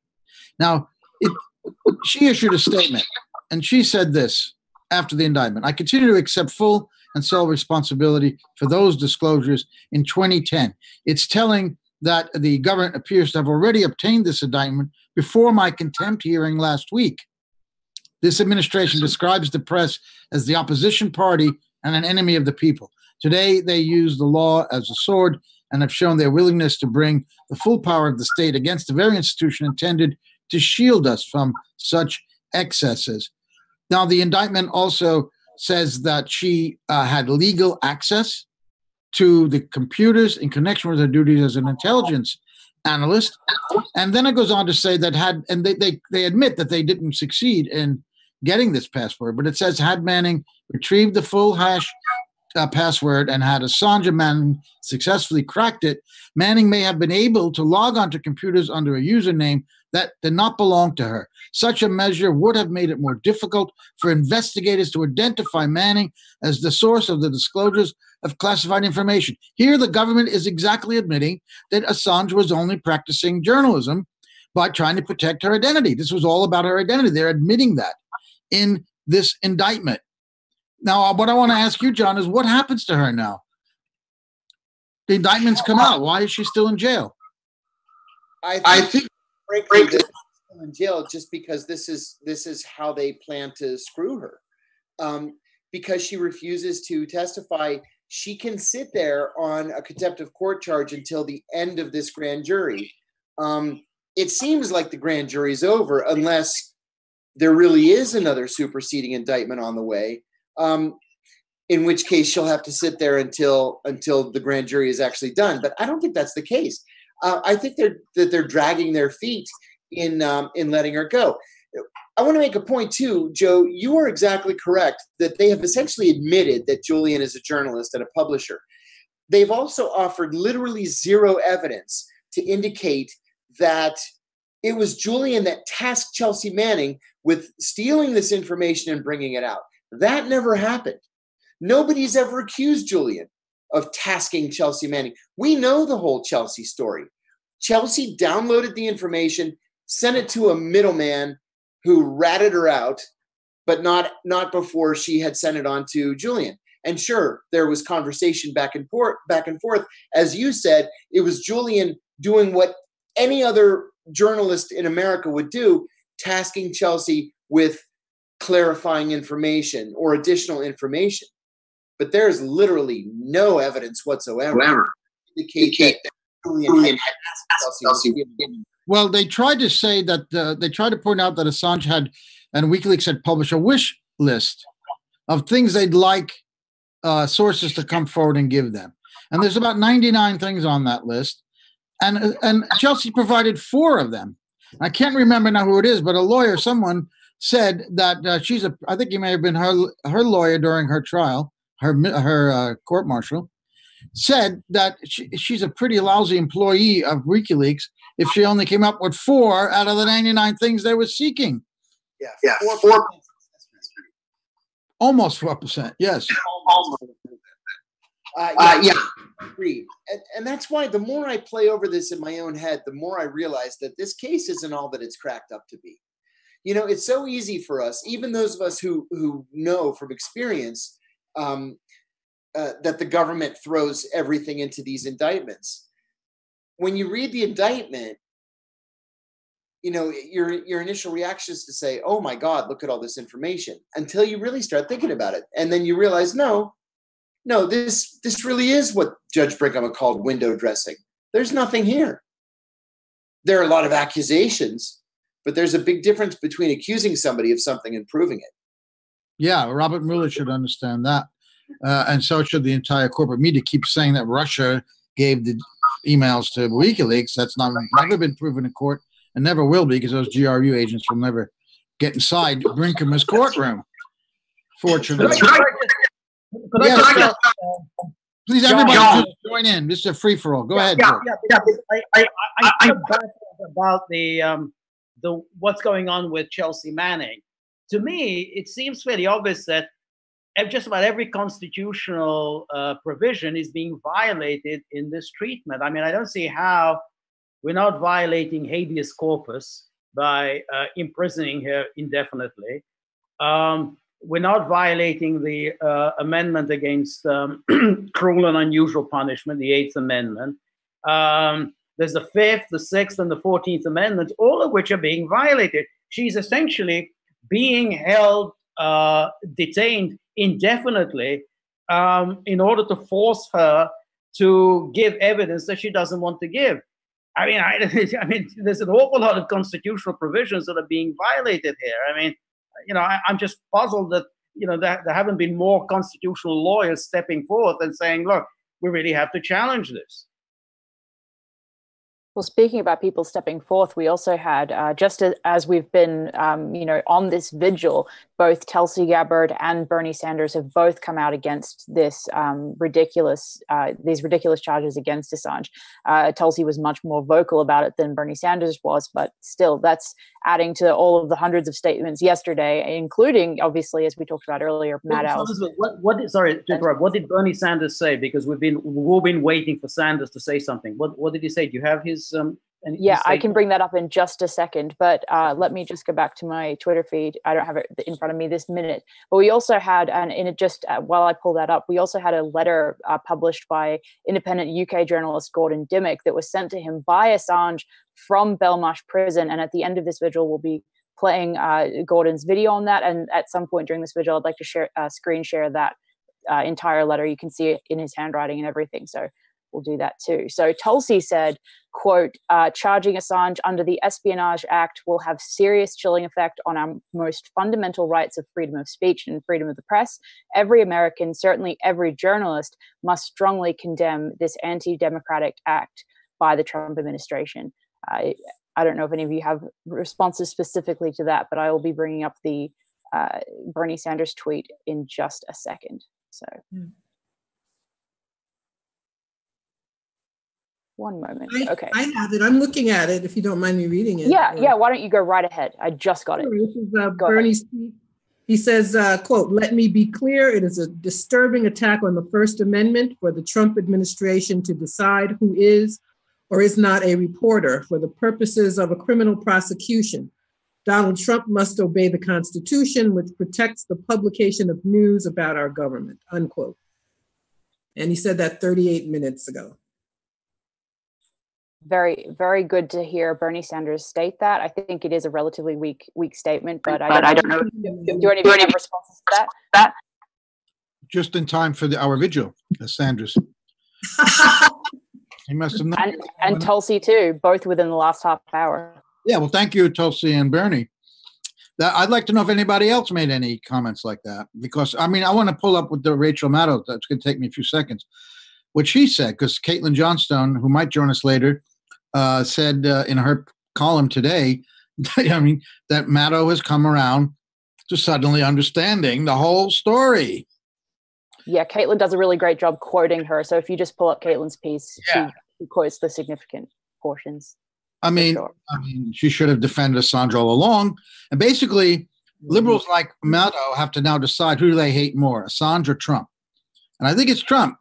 Now, she issued a statement, and she said this after the indictment: I continue to accept full and sole responsibility for those disclosures in 2010. It's telling that the government appears to have already obtained this indictment before my contempt hearing last week. This administration describes the press as the opposition party and an enemy of the people. Today, they use the law as a sword and have shown their willingness to bring the full power of the state against the very institution intended to shield us from such excesses. Now, the indictment also says that she had legal access to the computers in connection with her duties as an intelligence analyst. And then it goes on to say that they admit that they didn't succeed in getting this password, but it says had Manning retrieved the full hash password and had Assange and Manning successfully cracked it, Manning may have been able to log onto computers under a username that did not belong to her. Such a measure would have made it more difficult for investigators to identify Manning as the source of the disclosures of classified information. Here, the government is exactly admitting that Assange was only practicing journalism by trying to protect her identity. This was all about her identity. They're admitting that in this indictment. Now, what I want to ask you, John, is what happens to her now? The indictments come out. Why is she still in jail? I think frankly, that she's still in jail just because this is how they plan to screw her. Because she refuses to testify, she can sit there on a contempt of court charge until the end of this grand jury. It seems like the grand jury's over unless there really is another superseding indictment on the way. In which case she'll have to sit there until the grand jury is actually done. But I don't think that's the case. I think they're dragging their feet in letting her go. I want to make a point too, Joe. You are exactly correct that they have essentially admitted that Julian is a journalist and a publisher. They've also offered literally zero evidence to indicate that it was Julian that tasked Chelsea Manning with stealing this information and bringing it out. That never happened. Nobody's ever accused Julian of tasking Chelsea Manning. We know the whole Chelsea story. Chelsea downloaded the information, sent it to a middleman who ratted her out, but not before she had sent it on to Julian. And sure, there was conversation back and forth. As you said, it was Julian doing what any other journalist in America would do, tasking Chelsea with clarifying information or additional information. But there's literally no evidence whatsoever to indicate that Julian had asked Chelsea. Well, they tried to say that they tried to point out that Assange had, and WikiLeaks had published a wish list of things they'd like sources to come forward and give them. And there's about 99 things on that list. And Chelsea provided 4 of them. I can't remember now who it is, but a lawyer, someone said that I think he may have been her lawyer during her trial, her court-martial, said that she's a pretty lousy employee of WikiLeaks if she only came up with 4 out of the 99 things they were seeking. Yeah, 4%. Almost 4%, yes. Yeah, agreed. And that's why the more I play over this in my own head, the more I realize that this case isn't all that it's cracked up to be. You know, it's so easy for us, even those of us who know from experience that the government throws everything into these indictments. When you read the indictment, you know, your initial reaction is to say, oh my God, look at all this information, until you really start thinking about it. And then you realize, no, this really is what Judge Brigham called window dressing. There's nothing here. There are a lot of accusations, but there's a big difference between accusing somebody of something and proving it. Yeah, Robert Mueller should understand that. And so should the entire corporate media. Keep saying that Russia gave the emails to WikiLeaks. That's never been proven in court and never will be, because those GRU agents will never get inside Brinkman's courtroom, fortunately. Please, everybody, just join in. This is a free-for-all. Go ahead, Joe. I about the what's going on with Chelsea Manning. To me, it seems fairly obvious that just about every constitutional provision is being violated in this treatment. I mean, I don't see how we're not violating habeas corpus by imprisoning her indefinitely. we're not violating the amendment against cruel and unusual punishment, the 8th Amendment. There's the 5th, the 6th, and the 14th Amendments, all of which are being violated. She's essentially being held, detained indefinitely in order to force her to give evidence that she doesn't want to give. I mean, there's an awful lot of constitutional provisions that are being violated here. I mean, I'm just puzzled that, that there haven't been more constitutional lawyers stepping forth and saying, look, we really have to challenge this. Well, speaking about people stepping forth, we also had, just as we've been, on this vigil, both Tulsi Gabbard and Bernie Sanders have both come out against this these ridiculous charges against Assange. Tulsi was much more vocal about it than Bernie Sanders was, but still, that's adding to all of the hundreds of statements yesterday, including, obviously, as we talked about earlier, Matt Ellsberg. What did Bernie Sanders say? Because we've all been waiting for Sanders to say something. What did he say? Do you have his? Yeah, I can bring that up in just a second, but let me just go back to my Twitter feed. I don't have it in front of me this minute, but we also had, while I pull that up, we also had a letter published by independent UK journalist Gordon Dimmock that was sent to him by Assange from Belmarsh prison. And at the end of this vigil, we'll be playing Gordon's video on that. And at some point during this vigil, I'd like to screen share that entire letter. You can see it in his handwriting and everything. So we'll do that too. So Tulsi said, quote, charging Assange under the Espionage Act will have serious chilling effect on our most fundamental rights of freedom of speech and freedom of the press. Every American, certainly every journalist, must strongly condemn this anti-democratic act by the Trump administration. I don't know if any of you have responses specifically to that, but I will be bringing up the Bernie Sanders tweet in just a second. So. One moment. Okay. I have it. I'm looking at it, if you don't mind me reading it. Yeah. Why don't you go right ahead? I just got it. This is Bernie's tweet. He says, quote, "Let me be clear. It is a disturbing attack on the First Amendment for the Trump administration to decide who is or is not a reporter for the purposes of a criminal prosecution. Donald Trump must obey the Constitution, which protects the publication of news about our government," unquote. And he said that 38 minutes ago. Very, very good to hear Bernie Sanders state that. I think it is a relatively weak statement, but I don't know. Do any of you have responses to that? Just in time for our vigil, Sanders. He must have known. And Tulsi too, both within the last half hour. Yeah, well, thank you, Tulsi and Bernie. I'd like to know if anybody else made any comments like that, because I want to pull up with the Rachel Maddow. That's going to take me a few seconds. What she said, because Caitlin Johnstone, who might join us later, said in her column today, that Maddow has come around to suddenly understanding the whole story. Yeah, Caitlin does a really great job quoting her. So if you just pull up Caitlin's piece, she quotes the significant portions. She should have defended Assange all along. And basically, liberals like Maddow have to now decide, who do they hate more, Assange or Trump? And I think it's Trump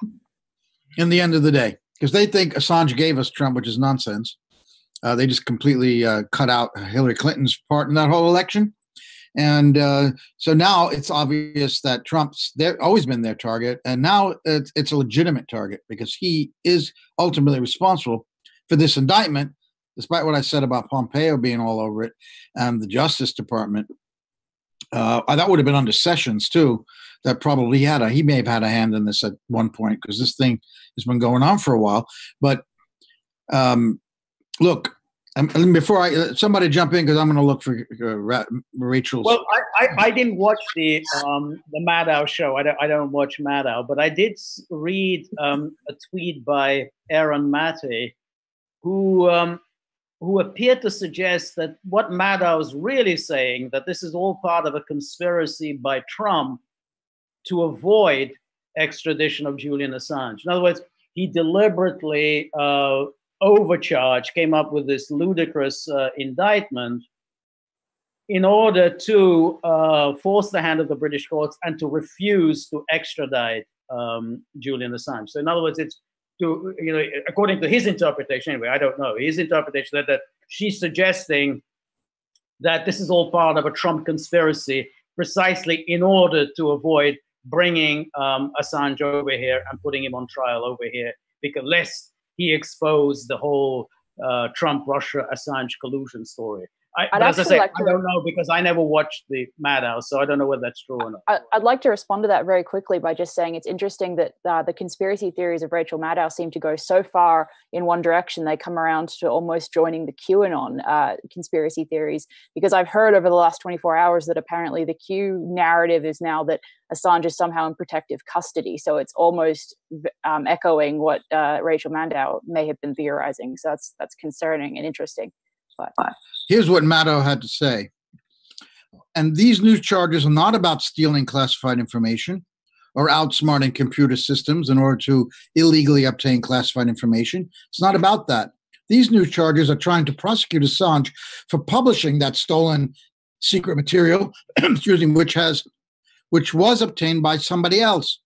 in the end of the day, because they think Assange gave us Trump, which is nonsense. They just completely cut out Hillary Clinton's part in that whole election. And so now it's obvious that Trump's always been their target. And now it's a legitimate target because he is ultimately responsible for this indictment, despite what I said about Pompeo being all over it and the Justice Department. That would have been under Sessions, too. That probably he may have had a hand in this at one point, because this thing has been going on for a while. But look, before somebody jump in, because I'm going to look for Rachel's. Well, I didn't watch the Maddow show. I don't watch Maddow, but I did read a tweet by Aaron Maté, who appeared to suggest that what Maddow is really saying, that this is all part of a conspiracy by Trump to avoid extradition of Julian Assange. In other words, he deliberately overcharged, came up with this ludicrous indictment in order to force the hand of the British courts and to refuse to extradite Julian Assange. So in other words, it's to, according to his interpretation, anyway, I don't know, his interpretation that she's suggesting that this is all part of a Trump conspiracy precisely in order to avoid bringing Assange over here and putting him on trial over here, because lest he exposed the whole Trump-Russia Assange collusion story. But as I say, I don't know, because I never watched the Madhouse, so I don't know whether that's true or not. I'd like to respond to that very quickly by just saying it's interesting that the conspiracy theories of Rachel Maddow seem to go so far in one direction, they come around to almost joining the QAnon conspiracy theories, because I've heard over the last 24 hours that apparently the Q narrative is now that Assange is somehow in protective custody. So it's almost echoing what Rachel Maddow may have been theorizing. So that's concerning and interesting. But here's what Maddow had to say. And these new charges are not about stealing classified information or outsmarting computer systems in order to illegally obtain classified information. It's not about that. These new charges are trying to prosecute Assange for publishing that stolen secret material, excuse me, which was obtained by somebody else.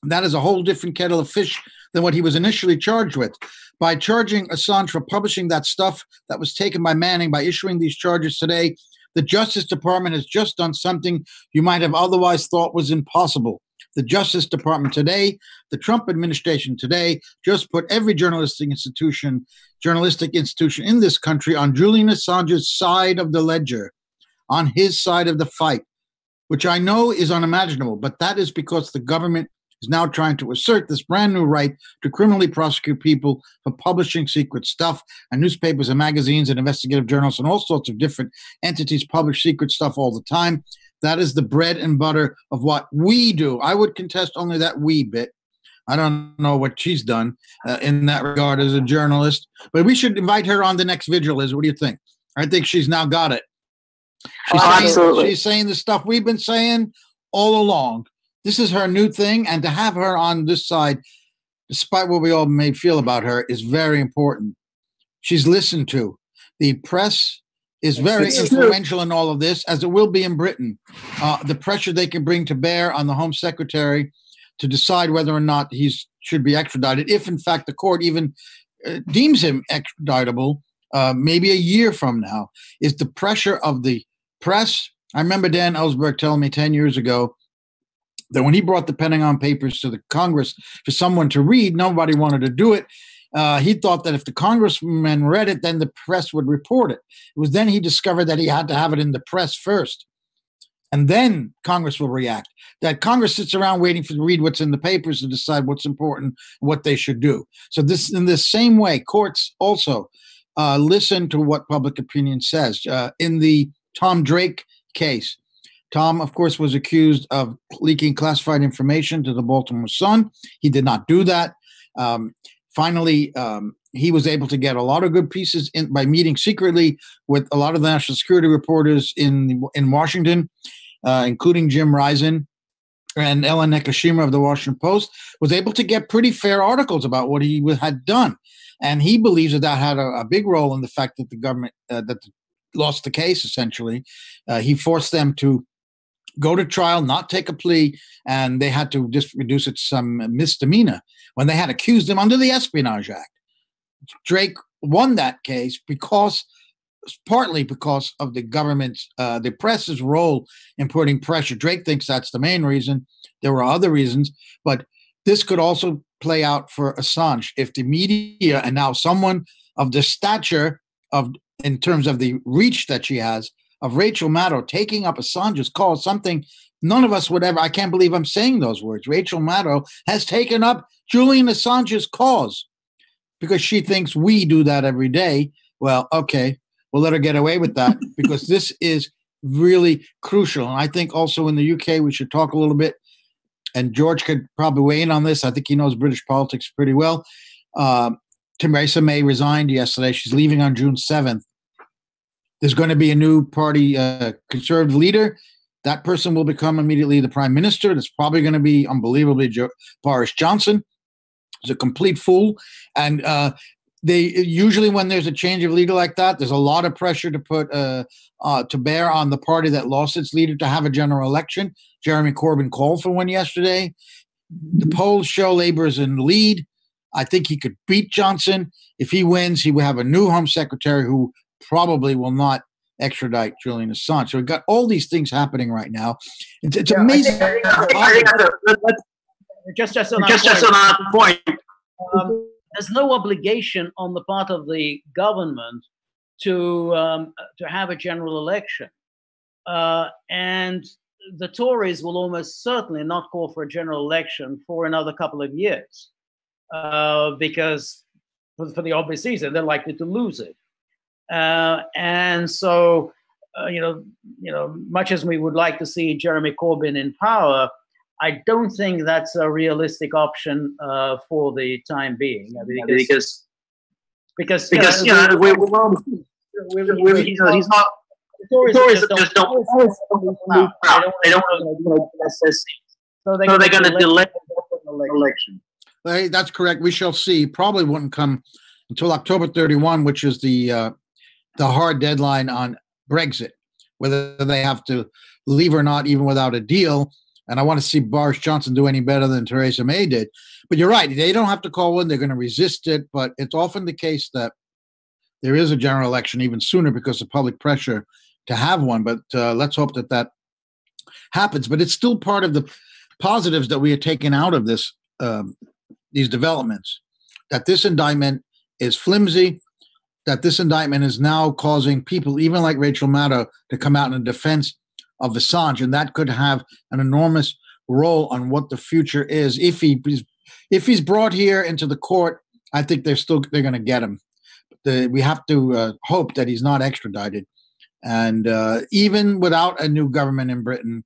That is a whole different kettle of fish than what he was initially charged with. By charging Assange for publishing that stuff that was taken by Manning, by issuing these charges today, the Justice Department has just done something you might have otherwise thought was impossible. The Justice Department today, the Trump administration today, just put every journalistic institution in this country on Julian Assange's side of the ledger, on his side of the fight, which I know is unimaginable, but that is because the government is now trying to assert this brand new right to criminally prosecute people for publishing secret stuff, and newspapers and magazines and investigative journals and all sorts of different entities publish secret stuff all the time. That is the bread and butter of what we do. I would contest only that we bit. I don't know what she's done in that regard as a journalist, but we should invite her on the next Vigil. What do you think? I think she's now got it. She's saying the stuff we've been saying all along. This is her new thing, and to have her on this side, despite what we all may feel about her, is very important. She's listened to. The press is very influential in all of this, as it will be in Britain. The pressure they can bring to bear on the Home Secretary to decide whether or not he should be extradited, if in fact the court even deems him extraditable, maybe a year from now, is the pressure of the press. I remember Dan Ellsberg telling me 10 years ago that when he brought the Pentagon Papers to the Congress for someone to read, nobody wanted to do it. He thought that if the congressmen read it, then the press would report it. It was then he discovered that he had to have it in the press first, and then Congress will react. That Congress sits around waiting to read what's in the papers to decide what's important and what they should do. So this, in the same way, courts also listen to what public opinion says. In the Tom Drake case, Tom, of course, was accused of leaking classified information to the Baltimore Sun. He did not do that. Finally, he was able to get a lot of good pieces by meeting secretly with a lot of the national security reporters in Washington, including Jim Risen and Ellen Nakashima of the Washington Post, was able to get pretty fair articles about what he had done. And he believes that had a big role in the fact that the government lost the case, essentially. He forced them to go to trial, not take a plea, and they had to just reduce it to some misdemeanor when they had accused him under the Espionage Act. Drake won that case partly because of the government's, the press's role in putting pressure. Drake thinks that's the main reason. There were other reasons, but this could also play out for Assange if the media, and now someone of the stature in terms of the reach that she has, of Rachel Maddow taking up Assange's cause, something none of us would ever, I can't believe I'm saying those words. Rachel Maddow has taken up Julian Assange's cause because she thinks we do that every day. Well, okay, we'll let her get away with that because this is really crucial. And I think also in the UK, we should talk a little bit, and George could probably weigh in on this. I think he knows British politics pretty well. Theresa May resigned yesterday. She's leaving on June 7th. There's going to be a new party conservative leader. That person will become immediately the prime minister. That's probably going to be unbelievably Boris Johnson. He's a complete fool. And they usually, when there's a change of leader like that, there's a lot of pressure to put to bear on the party that lost its leader to have a general election. Jeremy Corbyn called for one yesterday. The polls show Labour is in the lead. I think he could beat Johnson. If he wins, he will have a new Home Secretary who probably will not extradite Julian Assange. So we've got all these things happening right now. It's amazing. Just on that point. There's no obligation on the part of the government to have a general election, and the Tories will almost certainly not call for a general election for another couple of years, because for the obvious reason they're likely to lose it, and so much as we would like to see Jeremy Corbyn in power, I don't think that's a realistic option for the time being, because he's not. The Tories just don't move out. They don't want to. So they're going to delay the election. That's correct. We shall see. Probably wouldn't come until October 31, which is the hard deadline on Brexit, whether they have to leave or not, even without a deal. And I want to see Boris Johnson do any better than Theresa May did. But you're right. They don't have to call one. They're going to resist it. But it's often the case that there is a general election even sooner because of public pressure to have one. But let's hope that happens. But it's still part of the positives that we are taking out of this these developments, that this indictment is flimsy, that this indictment is now causing people, even like Rachel Maddow, to come out in defense of Assange, and that could have an enormous role on what the future is. If he's brought here into the court, I think they're going to get him. We have to hope that he's not extradited. And even without a new government in Britain,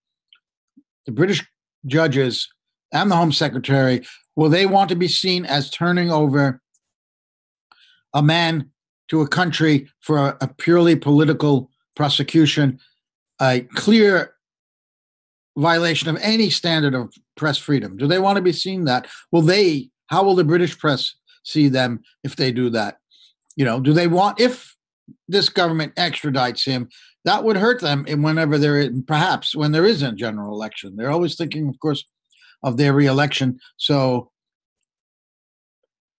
the British judges and the Home Secretary, will they want to be seen as turning over a man to a country for a purely political prosecution, a clear violation of any standard of press freedom? Do they want to be seen that? How will the British press see them if they do that? Do they want, if this government extradites him, that would hurt them perhaps when there isn't a general election. They're always thinking, of course, of their re-election. So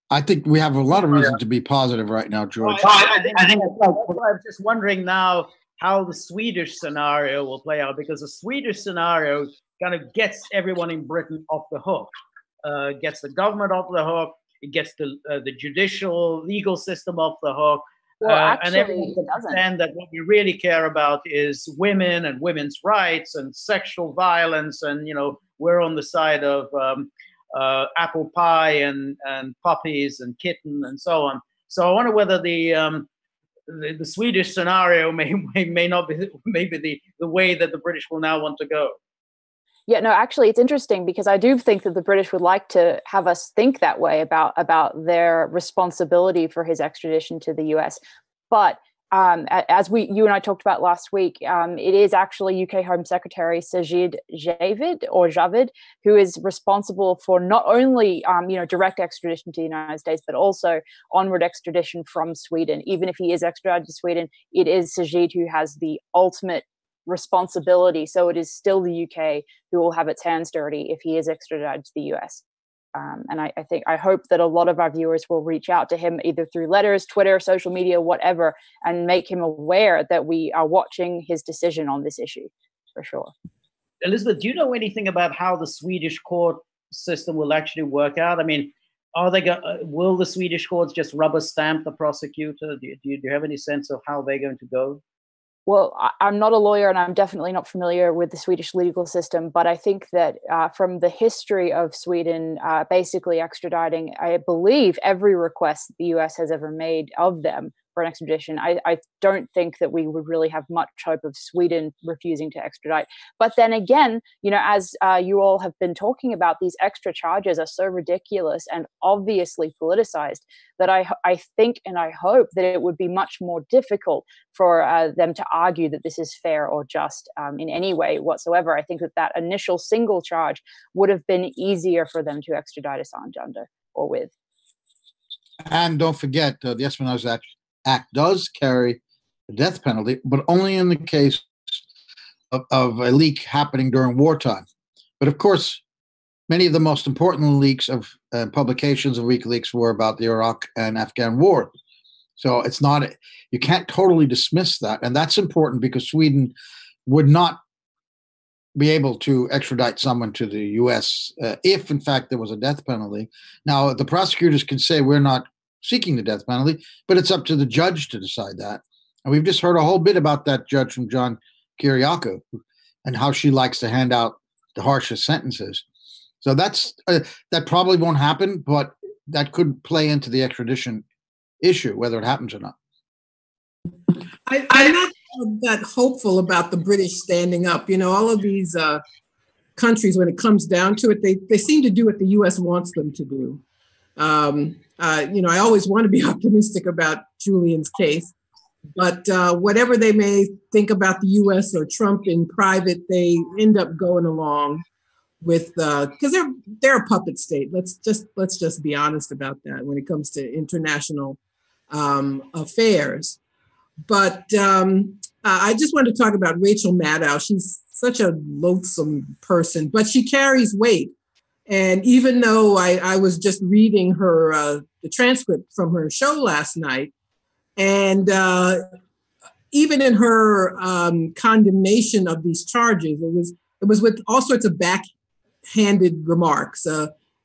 I think we have a lot of reason to be positive right now, George. I think I'm just wondering now how the Swedish scenario will play out, because the Swedish scenario kind of gets everyone in Britain off the hook, gets the government off the hook, it gets the judicial legal system off the hook. Well, actually, and everyone can understand that what we really care about is women and women's rights and sexual violence, and we're on the side of apple pie and puppies and kitten and so on. So I wonder whether the Swedish scenario may not be maybe the way that the British will now want to go. Yeah, no, actually, it's interesting because I do think that the British would like to have us think that way about their responsibility for his extradition to the US. But as you and I talked about last week, it is actually UK Home Secretary Sajid Javid who is responsible for not only direct extradition to the United States, but also onward extradition from Sweden. Even if he is extradited to Sweden, it is Sajid who has the ultimate responsibility. So it is still the UK who will have its hands dirty if he is extradited to the US. And I hope that a lot of our viewers will reach out to him either through letters, Twitter, social media, whatever, and make him aware that we are watching his decision on this issue, for sure. Elizabeth, do you know anything about how the Swedish court system will actually work out? I mean, will the Swedish courts just rubber stamp the prosecutor? Do you have any sense of how they're going to go? Well, I'm not a lawyer and I'm definitely not familiar with the Swedish legal system, but I think that from the history of Sweden basically extraditing, I believe, every request the US has ever made of them for an extradition, I don't think that we would really have much hope of Sweden refusing to extradite. But then again, as you all have been talking about, these extra charges are so ridiculous and obviously politicized that I think and I hope that it would be much more difficult for them to argue that this is fair or just in any way whatsoever. I think that initial single charge would have been easier for them to extradite Assange under or with. And don't forget, the Espionage Act does carry the death penalty, but only in the case of a leak happening during wartime. But of course, many of the most important leaks of publications of WikiLeaks were about the Iraq and Afghan war. So it's not, you can't totally dismiss that. And that's important because Sweden would not be able to extradite someone to the U.S. If, in fact, there was a death penalty. Now, the prosecutors can say we're not seeking the death penalty, but it's up to the judge to decide that. And we've just heard a whole bit about that judge from John Kiriakou and how she likes to hand out the harshest sentences. So that's that probably won't happen, but that could play into the extradition issue, whether it happens or not. I'm not that hopeful about the British standing up. You know, all of these countries, when it comes down to it, they seem to do what the U.S. wants them to do. You know, I always want to be optimistic about Julian's case, but whatever they may think about the U.S. or Trump in private, they end up going along with because they're a puppet state. Let's just be honest about that when it comes to international affairs. But I just want to talk about Rachel Maddow. She's such a loathsome person, but she carries weight. And even though I was just reading her the transcript from her show last night, and even in her condemnation of these charges, it was with all sorts of backhanded remarks.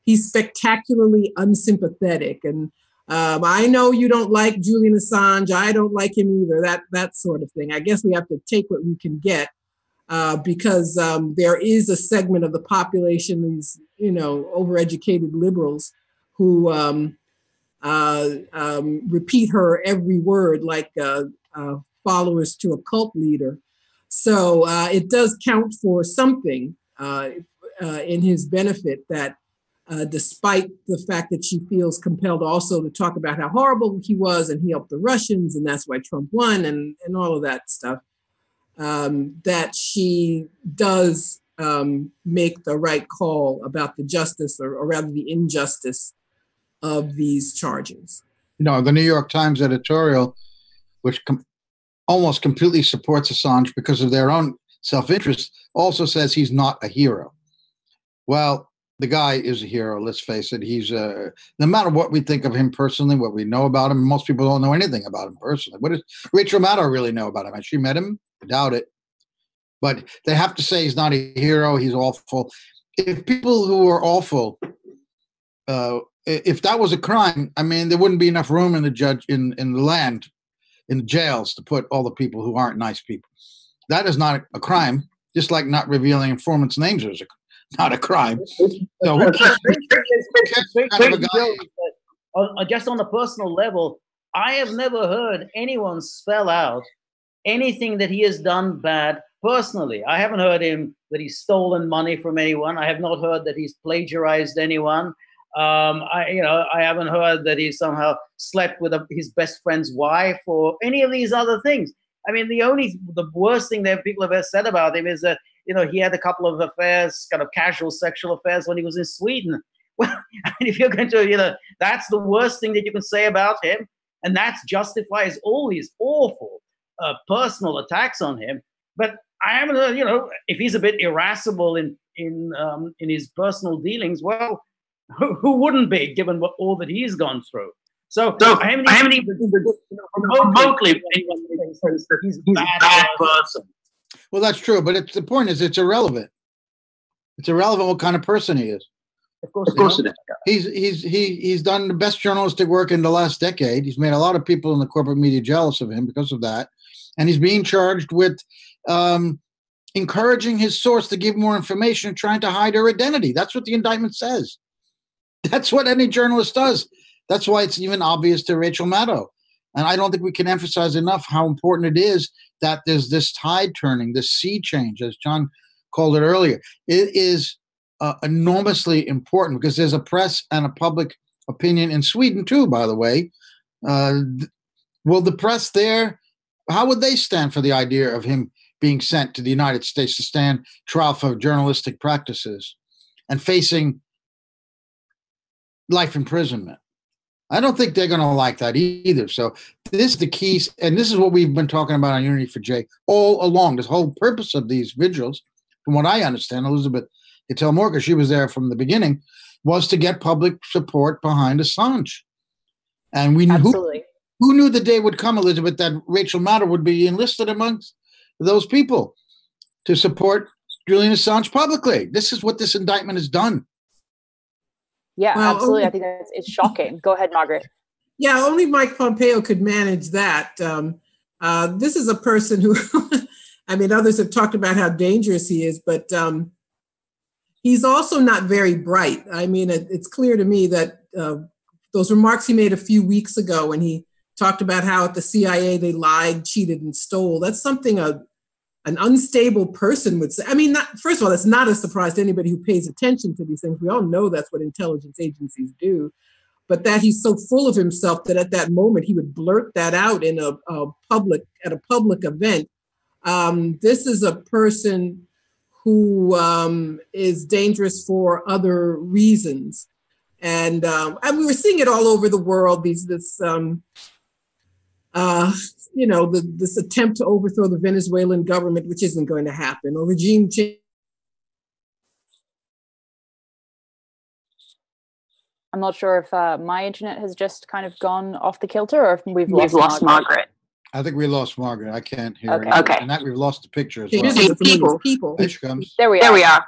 He's spectacularly unsympathetic, and I know you don't like Julian Assange. I don't like him either. That sort of thing. I guess we have to take what we can get because there is a segment of the population, these overeducated liberals, who repeat her every word like followers to a cult leader. So it does count for something in his benefit that. Despite the fact that she feels compelled also to talk about how horrible he was and he helped the Russians and that's why Trump won and all of that stuff, that she does make the right call about the justice or rather the injustice of these charges. You know, the New York Times editorial, which almost completely supports Assange because of their own self-interest, also says he's not a hero. Well, the guy is a hero, let's face it. He's, no matter what we think of him personally, what we know about him, most people don't know anything about him personally. What does Rachel Maddow really know about him? Has she met him? I doubt it. But they have to say he's not a hero, he's awful. If people who are awful, if that was a crime, I mean, there wouldn't be enough room in the jails to put all the people who aren't nice people. That is not a crime, just like not revealing informants' names is not a crime. So just on a personal level, I have never heard anyone spell out anything that he has done bad personally. I haven't heard him that he's stolen money from anyone. I have not heard that he's plagiarized anyone. I haven't heard that he somehow slept with his best friend's wife or any of these other things. I mean, the worst thing that people have ever said about him is that he had a couple of affairs, kind of casual sexual affairs when he was in Sweden. Well, I mean, if you're going to, that's the worst thing that you can say about him, and that justifies all these awful personal attacks on him. But I haven't heard, if he's a bit irascible in his personal dealings, well, who wouldn't be, given all that he's gone through? So I haven't even remotely anyone says that he's a bad person. Well, that's true, but the point is, it's irrelevant. It's irrelevant what kind of person he is. Of course it is. He's done the best journalistic work in the last decade. He's made a lot of people in the corporate media jealous of him because of that, and he's being charged with encouraging his source to give more information and trying to hide her identity. That's what the indictment says. That's what any journalist does. That's why it's even obvious to Rachel Maddow. And I don't think we can emphasize enough how important it is that there's this tide turning, this sea change, as John called it earlier. It is enormously important because there's a press and a public opinion in Sweden too, by the way. Will the press there, how would they stand for the idea of him being sent to the United States to stand trial for journalistic practices and facing life imprisonment? I don't think they're going to like that either. So this is the keys, and this is what we've been talking about on Unity for J all along. This whole purpose of these vigils, from what I understand, Elizabeth can tell more because she was there from the beginning, was to get public support behind Assange. And we knew Who knew the day would come, Elizabeth, that Rachel Maddow would be enlisted amongst those people to support Julian Assange publicly? This is what this indictment has done. Yeah, well, absolutely. I think it's shocking. Go ahead, Margaret. Yeah, only Mike Pompeo could manage that. This is a person who, I mean, others have talked about how dangerous he is, but he's also not very bright. I mean, it's clear to me that those remarks he made a few weeks ago when he talked about how at the CIA they lied, cheated, and stole, that's something an unstable person would say. I mean, first of all, it's not a surprise to anybody who pays attention to these things. We all know that's what intelligence agencies do. But that he's so full of himself that at that moment he would blurt that out in a public event. This is a person who is dangerous for other reasons, and we were seeing it all over the world. This attempt to overthrow the Venezuelan government, which isn't going to happen, or regime change. I'm not sure if my internet has just kind of gone off the kilter or if we've lost Margaret. I think we lost Margaret. I can't hear her. Okay. And that we've lost the picture as well. People. There she comes. There we are. Okay. I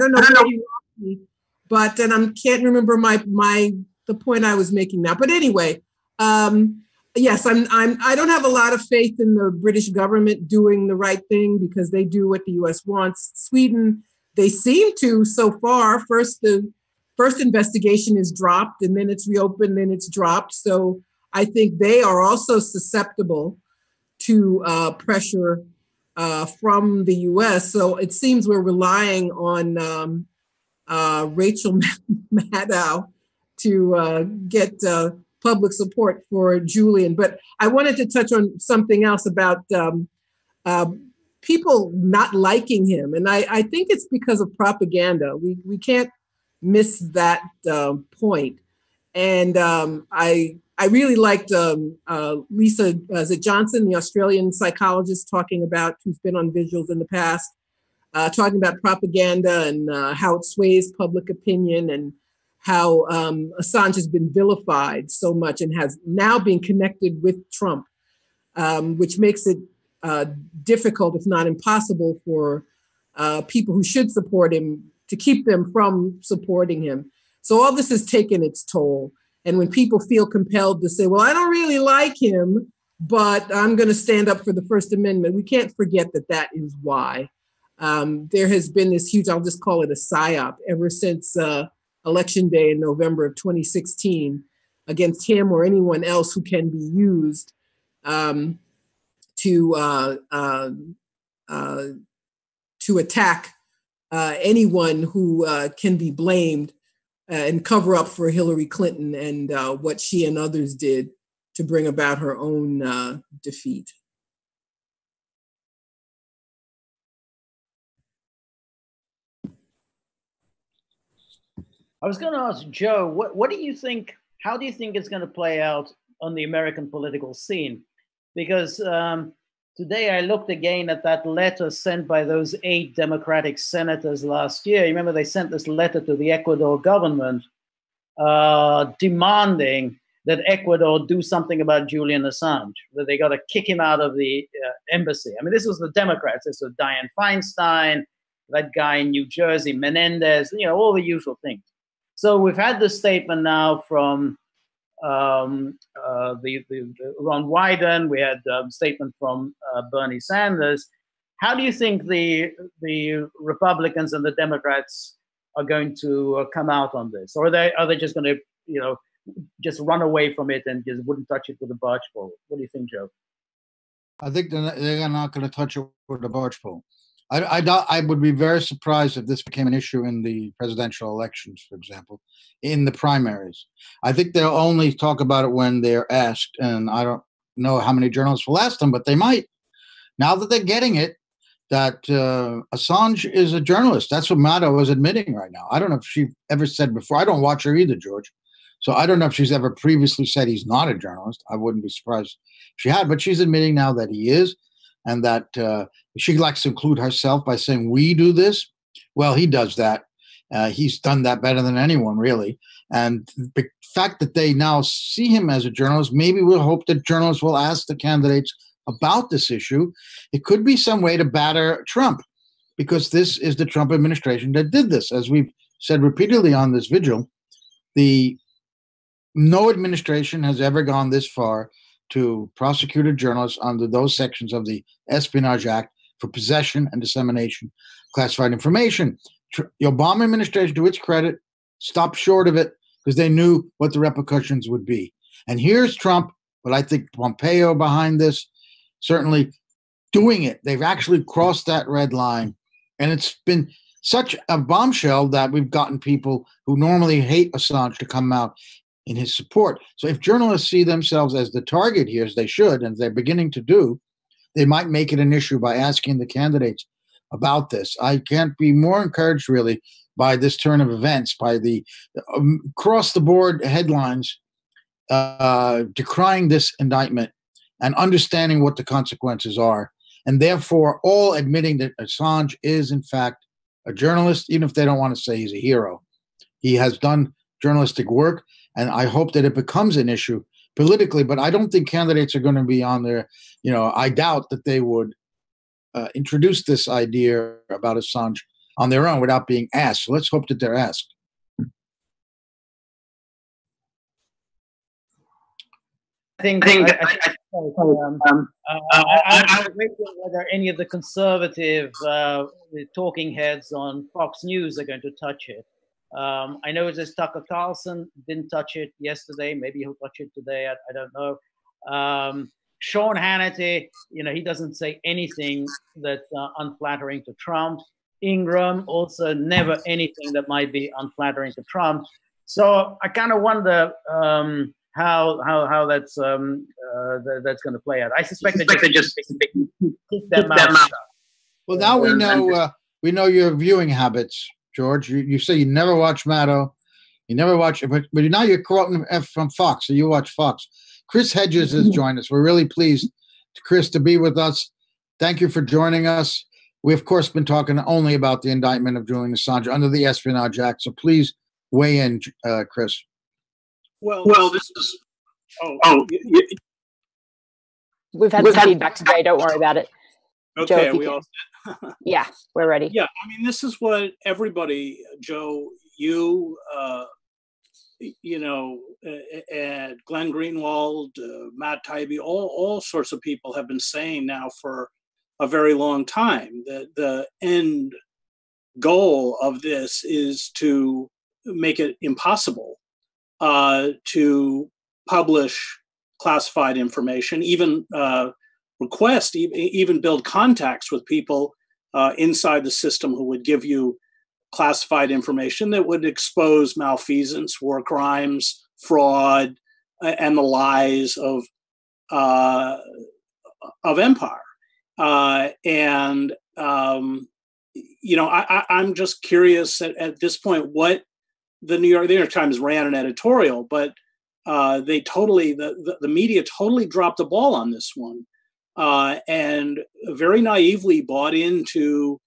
don't know where you lost me, but then I can't remember the point I was making now. But anyway, yes, I don't have a lot of faith in the British government doing the right thing because they do what the U.S. wants. Sweden, they seem to so far. First investigation is dropped, and then it's reopened, then it's dropped. So I think they are also susceptible to pressure from the U.S. So it seems we're relying on Rachel Maddow to get public support for Julian. But I wanted to touch on something else about people not liking him. And I think it's because of propaganda. We can't miss that point. And I really liked Lisa Johnson, the Australian psychologist, who's been on Vigils in the past, talking about propaganda and how it sways public opinion and how Assange has been vilified so much and has now been connected with Trump, which makes it difficult, if not impossible, for people who should support him to keep them from supporting him. So all this has taken its toll. And when people feel compelled to say, well, I don't really like him, but I'm going to stand up for the First Amendment, we can't forget that is why. There has been this huge, I'll just call it a psyop, ever since Election Day in November of 2016 against him or anyone else who can be used to attack anyone who can be blamed and cover up for Hillary Clinton and what she and others did to bring about her own defeat. I was going to ask Joe, what do you think, how do you think it's going to play out on the American political scene? Because today I looked again at that letter sent by those 8 Democratic senators last year. You remember they sent this letter to the Ecuador government demanding that Ecuador do something about Julian Assange, that they got to kick him out of the embassy. I mean, this was the Democrats. This was Dianne Feinstein, that guy in New Jersey, Menendez, all the usual things. So we've had this statement now from Ron Wyden. We had a statement from Bernie Sanders. How do you think the Republicans and the Democrats are going to come out on this? Or are they just going to, just run away from it and just wouldn't touch it with a barge pole? What do you think, Joe? I think they're not going to touch it with a barge pole. I would be very surprised if this became an issue in the presidential elections, for example, in the primaries. I think they'll only talk about it when they're asked, and I don't know how many journalists will ask them, but they might. Now that they're getting it, that Assange is a journalist. That's what Maddow was admitting right now. I don't know if she ever said before. I don't watch her either, George. So I don't know if she's ever previously said he's not a journalist. I wouldn't be surprised if she had, but she's admitting now that he is. And that she likes to include herself by saying, we do this. Well, he does that. He's done that better than anyone, really. And the fact that they now see him as a journalist, maybe we'll hope that journalists will ask the candidates about this issue. It could be some way to batter Trump, because this is the Trump administration that did this. As we've said repeatedly on this vigil, no administration has ever gone this far to prosecute a journalist under those sections of the Espionage Act for possession and dissemination of classified information. The Obama administration, to its credit, stopped short of it because they knew what the repercussions would be. And here's Trump, but I think Pompeo behind this, certainly doing it. They've actually crossed that red line. And it's been such a bombshell that we've gotten people who normally hate Assange to come out in his support. So if journalists see themselves as the target here, as they should, and they're beginning to do, they might make it an issue by asking the candidates about this. I can't be more encouraged, really, by this turn of events, by the across-the-board headlines decrying this indictment and understanding what the consequences are, and therefore all admitting that Assange is, in fact, a journalist, even if they don't want to say he's a hero. He has done journalistic work, and I hope that it becomes an issue politically, but I don't think candidates are going to be on there. I doubt that they would introduce this idea about Assange on their own without being asked. So let's hope that they're asked. I was wondering whether any of the conservative talking heads on Fox News are going to touch it. I know it's Tucker Carlson didn't touch it yesterday. Maybe he'll touch it today. I don't know. Sean Hannity, he doesn't say anything that's unflattering to Trump. Ingram also never anything that might be unflattering to Trump. So I kind of wonder how that's going to play out. I suspect they just keep their mouth shut. Well, now we know your viewing habits, George. You say you never watch Maddow, you never watch it, but now you're quoting from Fox, so you watch Fox. Chris Hedges has joined us. We're really pleased, Chris, to be with us. Thank you for joining us. We, of course, been talking only about the indictment of Julian Assange under the Espionage Act, so please weigh in, Chris. Well, this is. We've had some feedback today. Don't worry about it. Okay, Joe, we all. Yeah, we're ready. Yeah, I mean, this is what everybody, Joe, you, and Glenn Greenwald, Matt Taibbi, all sorts of people have been saying now for a very long time that the end goal of this is to make it impossible to publish classified information, even even build contacts with people inside the system who would give you classified information that would expose malfeasance, war crimes, fraud, and the lies of empire. I'm just curious at this point what the New York Times ran an editorial, but the media totally dropped the ball on this one, and very naively bought into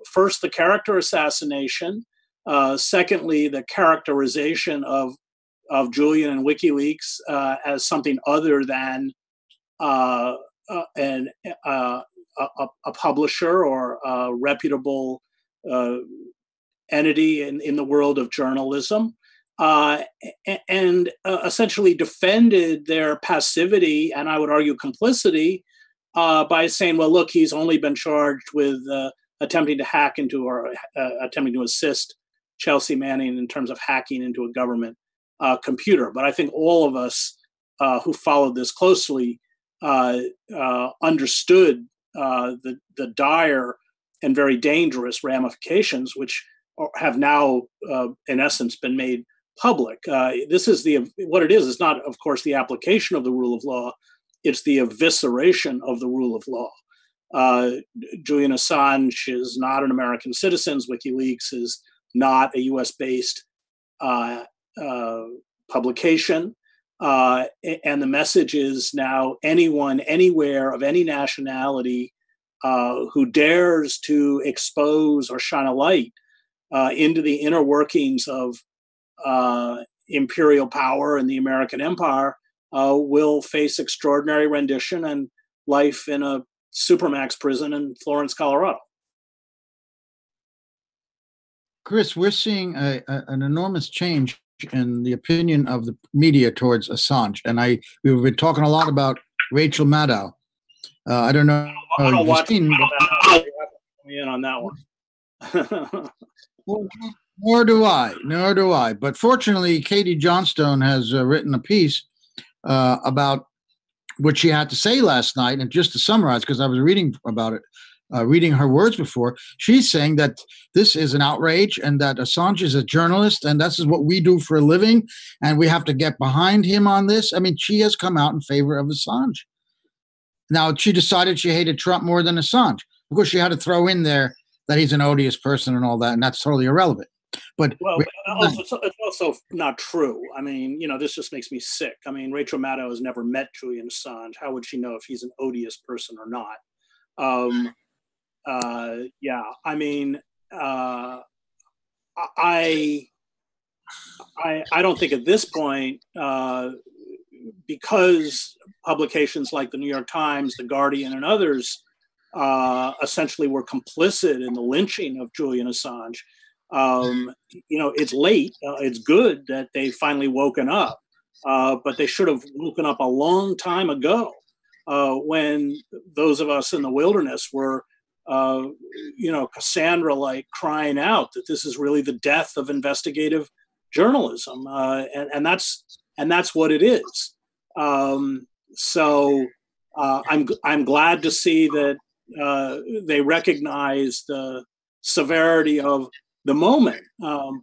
first the character assassination, secondly the characterization of Julian and WikiLeaks as something other than a publisher or a reputable entity in the world of journalism, and essentially defended their passivity and I would argue complicity by saying, well, look, he's only been charged with attempting to hack into or attempting to assist Chelsea Manning in terms of hacking into a government computer. But I think all of us who followed this closely understood the dire and very dangerous ramifications, which have now, in essence, been made public. This is what it is not, of course, the application of the rule of law. It's the evisceration of the rule of law. Julian Assange is not an American citizen. WikiLeaks is not a U.S.-based publication. And the message is now anyone, anywhere, of any nationality who dares to expose or shine a light into the inner workings of imperial power and the American empire will face extraordinary rendition and life in a supermax prison in Florence, Colorado. Chris, we're seeing an enormous change in the opinion of the media towards Assange, and we've been talking a lot about Rachel Maddow. I don't know. I don't watch in on that one. Nor do I. But fortunately, Katie Johnstone has written a piece about what she had to say last night. And just to summarize, because I was reading about it, reading her words before, she's saying that this is an outrage and that Assange is a journalist and this is what we do for a living and we have to get behind him on this. I mean, she has come out in favor of Assange. Now, she decided she hated Trump more than Assange. Of course, she had to throw in there that he's an odious person and all that, and that's totally irrelevant. But it's also not true. I mean, this just makes me sick. I mean, Rachel Maddow has never met Julian Assange. How would she know if he's an odious person or not? Yeah, I mean, I don't think at this point, because publications like the New York Times, the Guardian, and others essentially were complicit in the lynching of Julian Assange. It's late. It's good that they finally woken up, but they should have woken up a long time ago when those of us in the wilderness were Cassandra-like crying out that this is really the death of investigative journalism, and that's what it is. So I'm glad to see that they recognize the severity of the moment,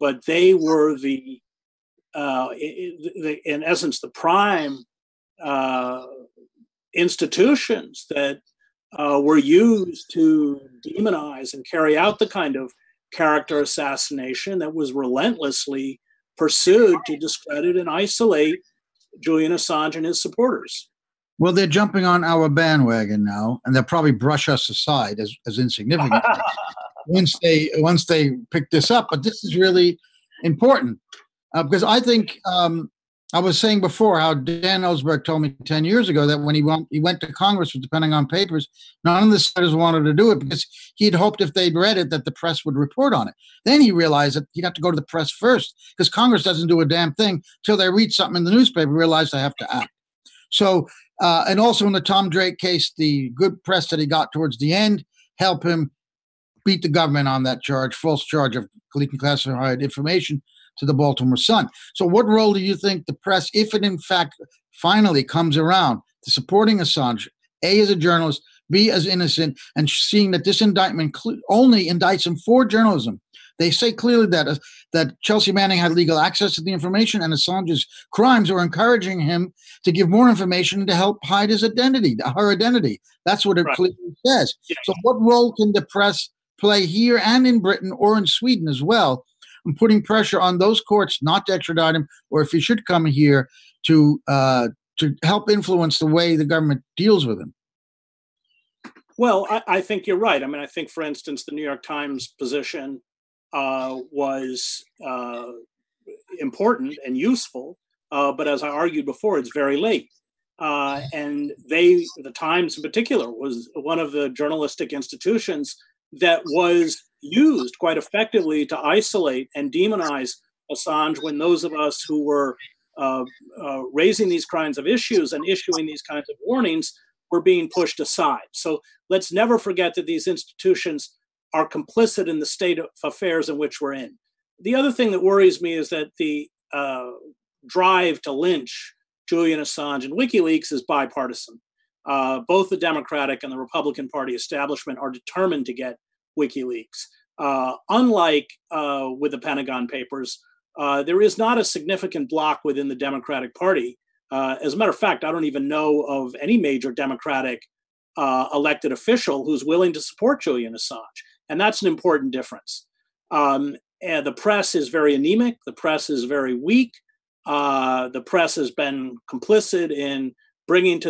but they were in essence the prime institutions that were used to demonize and carry out the kind of character assassination that was relentlessly pursued to discredit and isolate Julian Assange and his supporters. Well, they're jumping on our bandwagon now, and they'll probably brush us aside as insignificant once they pick this up. But this is really important because I think I was saying before how Dan Ellsberg told me 10 years ago that when he went to Congress with Depending on Papers, none of the senators wanted to do it because he'd hoped if they'd read it that the press would report on it. Then he realized that he'd have to go to the press first because Congress doesn't do a damn thing till they read something in the newspaper, realize they have to act. So, and also in the Tom Drake case, the good press that he got towards the end helped him beat the government on that charge, false charge of leaking classified information to the Baltimore Sun. So what role do you think the press, if it in fact finally comes around to supporting Assange, A, as a journalist, B, as innocent, and seeing that this indictment only indicts him for journalism? They say clearly that Chelsea Manning had legal access to the information and Assange's crimes are encouraging him to give more information to help hide his identity, her identity. That's what it clearly says. Yeah. So what role can the press play here and in Britain or in Sweden as well in putting pressure on those courts not to extradite him, or if he should come here to help influence the way the government deals with him? Well, I think you're right. I mean, I think, for instance, the New York Times position was important and useful, but as I argued before, it's very late. And the Times in particular was one of the journalistic institutions that was used quite effectively to isolate and demonize Assange when those of us who were raising these kinds of issues and issuing these kinds of warnings were being pushed aside. So let's never forget that these institutions are complicit in the state of affairs in which we're in. The other thing that worries me is that the drive to lynch Julian Assange and WikiLeaks is bipartisan. Both the Democratic and the Republican Party establishment are determined to get WikiLeaks. Unlike with the Pentagon Papers, there is not a significant bloc within the Democratic Party. As a matter of fact, I don't even know of any major Democratic elected official who's willing to support Julian Assange. And that's an important difference. And the press is very anemic. The press is very weak. The press has been complicit in bringing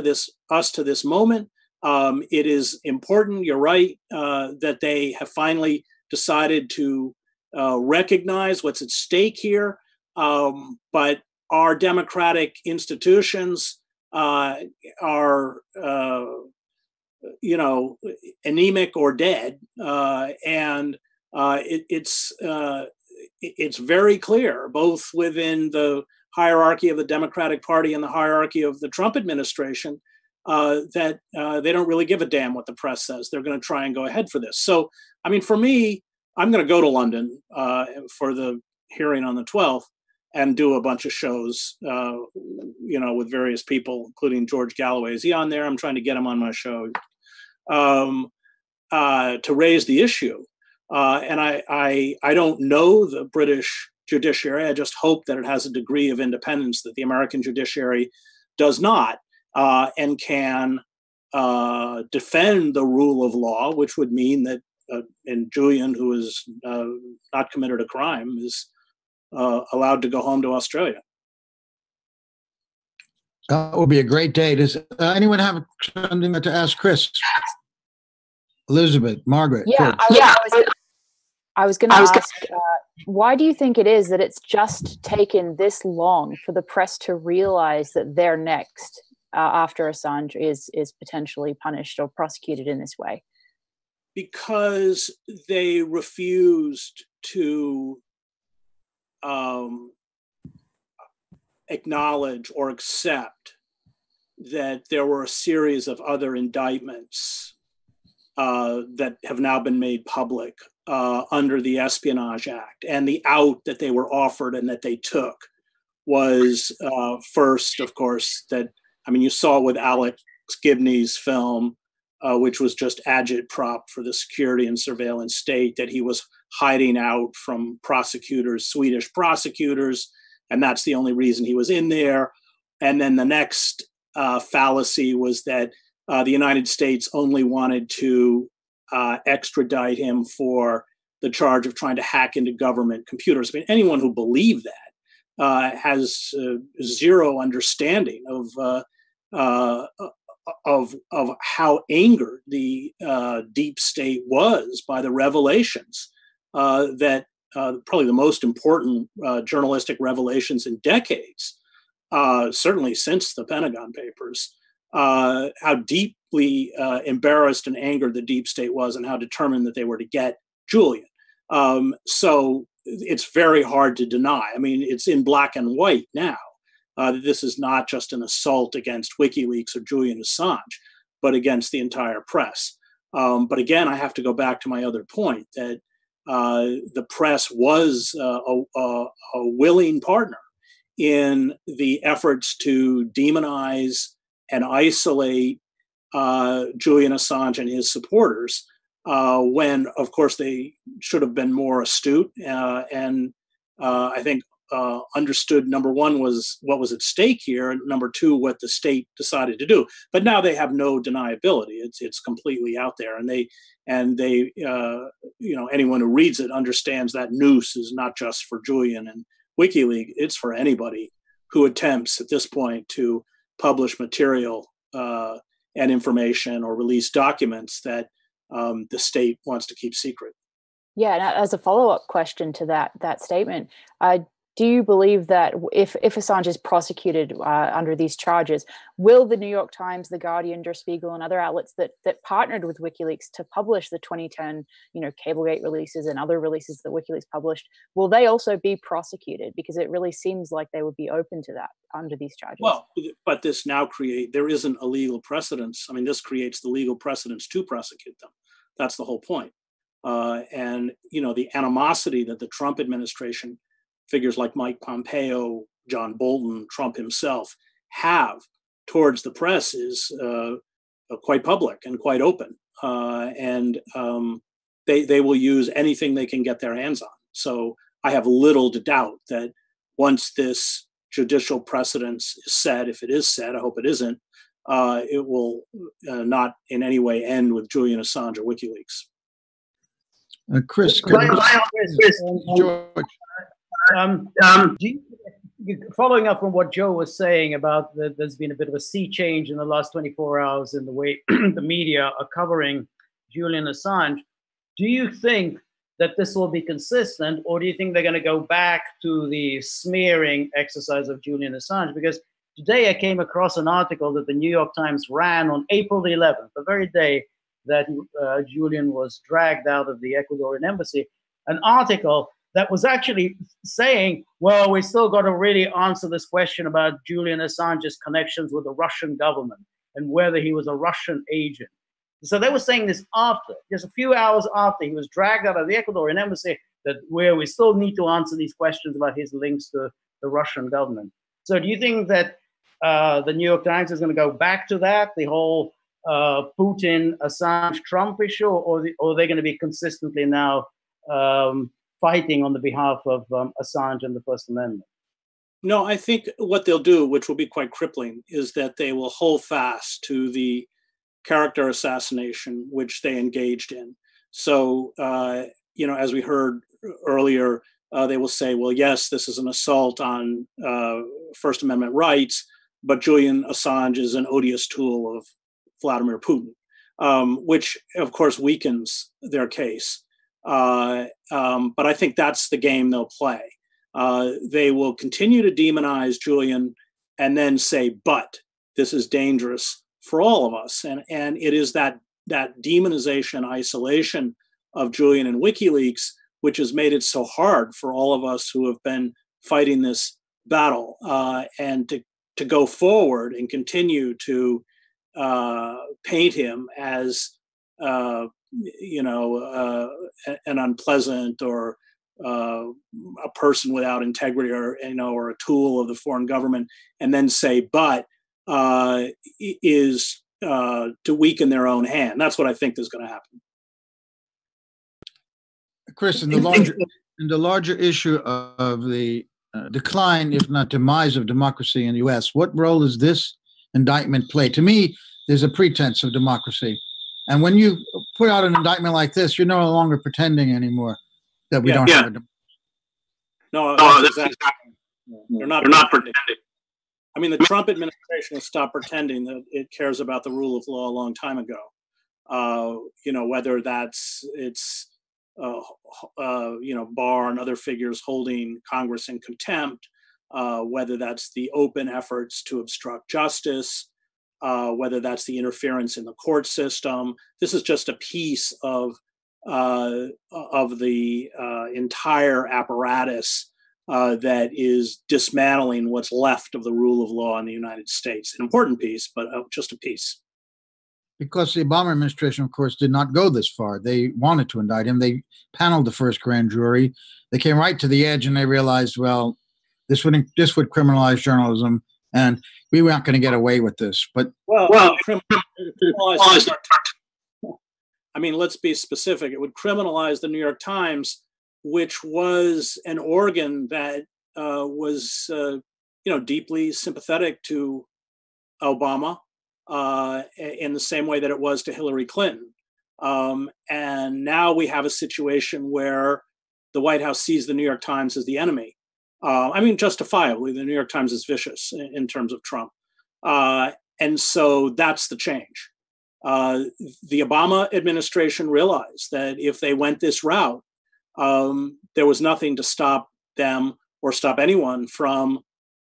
us to this moment. It is important, you're right, that they have finally decided to recognize what's at stake here. But our democratic institutions are, anemic or dead, and it's very clear, both within the hierarchy of the Democratic Party and the hierarchy of the Trump administration, that they don't really give a damn what the press says. They're going to try and go ahead for this. So, I mean, for me, I'm going to go to London for the hearing on the 12th and do a bunch of shows, with various people, including George Galloway. Is he on there? I'm trying to get him on my show to raise the issue. And I don't know the British judiciary. I just hope that it has a degree of independence that the American judiciary does not, and can defend the rule of law, which would mean that and Julian, who is not committed a crime, is allowed to go home to Australia. That would be a great day. Does anyone have something to ask Chris? Elizabeth, Margaret. Yeah, I was going to ask, why do you think it is that it's just taken this long for the press to realize that they're next after Assange is potentially punished or prosecuted in this way? Because they refused to acknowledge or accept that there were a series of other indictments that have now been made public under the Espionage Act. And the out that they were offered and that they took was first, of course, you saw with Alex Gibney's film, which was just agitprop for the security and surveillance state, that he was hiding out from prosecutors, Swedish prosecutors, and that's the only reason he was in there. And then the next fallacy was that the United States only wanted to extradite him for the charge of trying to hack into government computers. I mean, anyone who believed that has zero understanding of how angered the deep state was by the revelations that probably the most important journalistic revelations in decades, certainly since the Pentagon Papers, how deeply embarrassed and angered the deep state was and how determined that they were to get Julian. So it's very hard to deny. I mean, it's in black and white now. This is not just an assault against WikiLeaks or Julian Assange, but against the entire press. But again, I have to go back to my other point that the press was a willing partner in the efforts to demonize and isolate Julian Assange and his supporters, when, of course, they should have been more astute and I think understood, number one, was what was at stake here, and number two, what the state decided to do. But now they have no deniability; it's completely out there, and they anyone who reads it understands that noose is not just for Julian and WikiLeaks; it's for anybody who attempts at this point to publish material and information or release documents that the state wants to keep secret. Yeah, and as a follow-up question to that statement, do you believe that if Assange is prosecuted under these charges, will the New York Times, the Guardian, Der Spiegel, and other outlets that partnered with WikiLeaks to publish the 2010, Cablegate releases and other releases that WikiLeaks published, will they also be prosecuted? Because it really seems like they would be open to that under these charges. Well, but this now there isn't a legal precedence. I mean, this creates the legal precedence to prosecute them. That's the whole point. And the animosity that the Trump administration, figures like Mike Pompeo, John Bolton, Trump himself have towards the press is quite public and quite open. And they will use anything they can get their hands on. So I have little to doubt that once this judicial precedence is set, if it is set, I hope it isn't, it will not in any way end with Julian Assange or WikiLeaks. Chris, George. Following up on what Joe was saying about there's been a bit of a sea change in the last 24 hours in the way the media are covering Julian Assange, do you think that this will be consistent, or do you think they're going to go back to the smearing exercise of Julian Assange? Because today I came across an article that the New York Times ran on April the 11th, the very day that Julian was dragged out of the Ecuadorian embassy, an article that was actually saying, well, we still got to really answer this question about Julian Assange's connections with the Russian government and whether he was a Russian agent. So they were saying this after, just a few hours after he was dragged out of the Ecuadorian embassy, that where we still need to answer these questions about his links to the Russian government. So do you think that the New York Times is going to go back to that, the whole Putin, Assange, Trump issue, or are they going to be consistently now fighting on the behalf of Assange and the First Amendment? No, I think what they'll do, which will be quite crippling, is that they will hold fast to the character assassination which they engaged in. So, as we heard earlier, they will say, well, yes, this is an assault on First Amendment rights, but Julian Assange is an odious tool of Vladimir Putin, which, of course, weakens their case. But I think that's the game they'll play. They will continue to demonize Julian and then say, but this is dangerous for all of us. And it is that demonization, isolation of Julian and WikiLeaks, which has made it so hard for all of us who have been fighting this battle, and to go forward and continue to paint him as an unpleasant or a person without integrity, or a tool of the foreign government, and then say, but is to weaken their own hand. That's what I think is going to happen. Chris, in the larger issue of the decline, if not demise, of democracy in the U.S., what role does this indictment play? To me, there's a pretense of democracy. And when you put out an indictment like this, you're no longer pretending anymore that we don't have a democracy. No, that's exactly. They're not pretending. I mean, the Trump administration has stopped pretending that it cares about the rule of law a long time ago. Whether that's Barr and other figures holding Congress in contempt, whether that's the open efforts to obstruct justice, whether that's the interference in the court system. This is just a piece of the entire apparatus that is dismantling what's left of the rule of law in the United States. An important piece, but just a piece. Because the Obama administration, of course, did not go this far. They wanted to indict him. They paneled the first grand jury. They came right to the edge and they realized, well, this would criminalize journalism, and we weren't going to get away with this. But I mean, let's be specific. It would criminalize the New York Times, which was an organ that was, deeply sympathetic to Obama, in the same way that it was to Hillary Clinton. And now we have a situation where the White House sees the New York Times as the enemy. Justifiably, the New York Times is vicious in terms of Trump. And so that's the change. The Obama administration realized that if they went this route, there was nothing to stop them or stop anyone from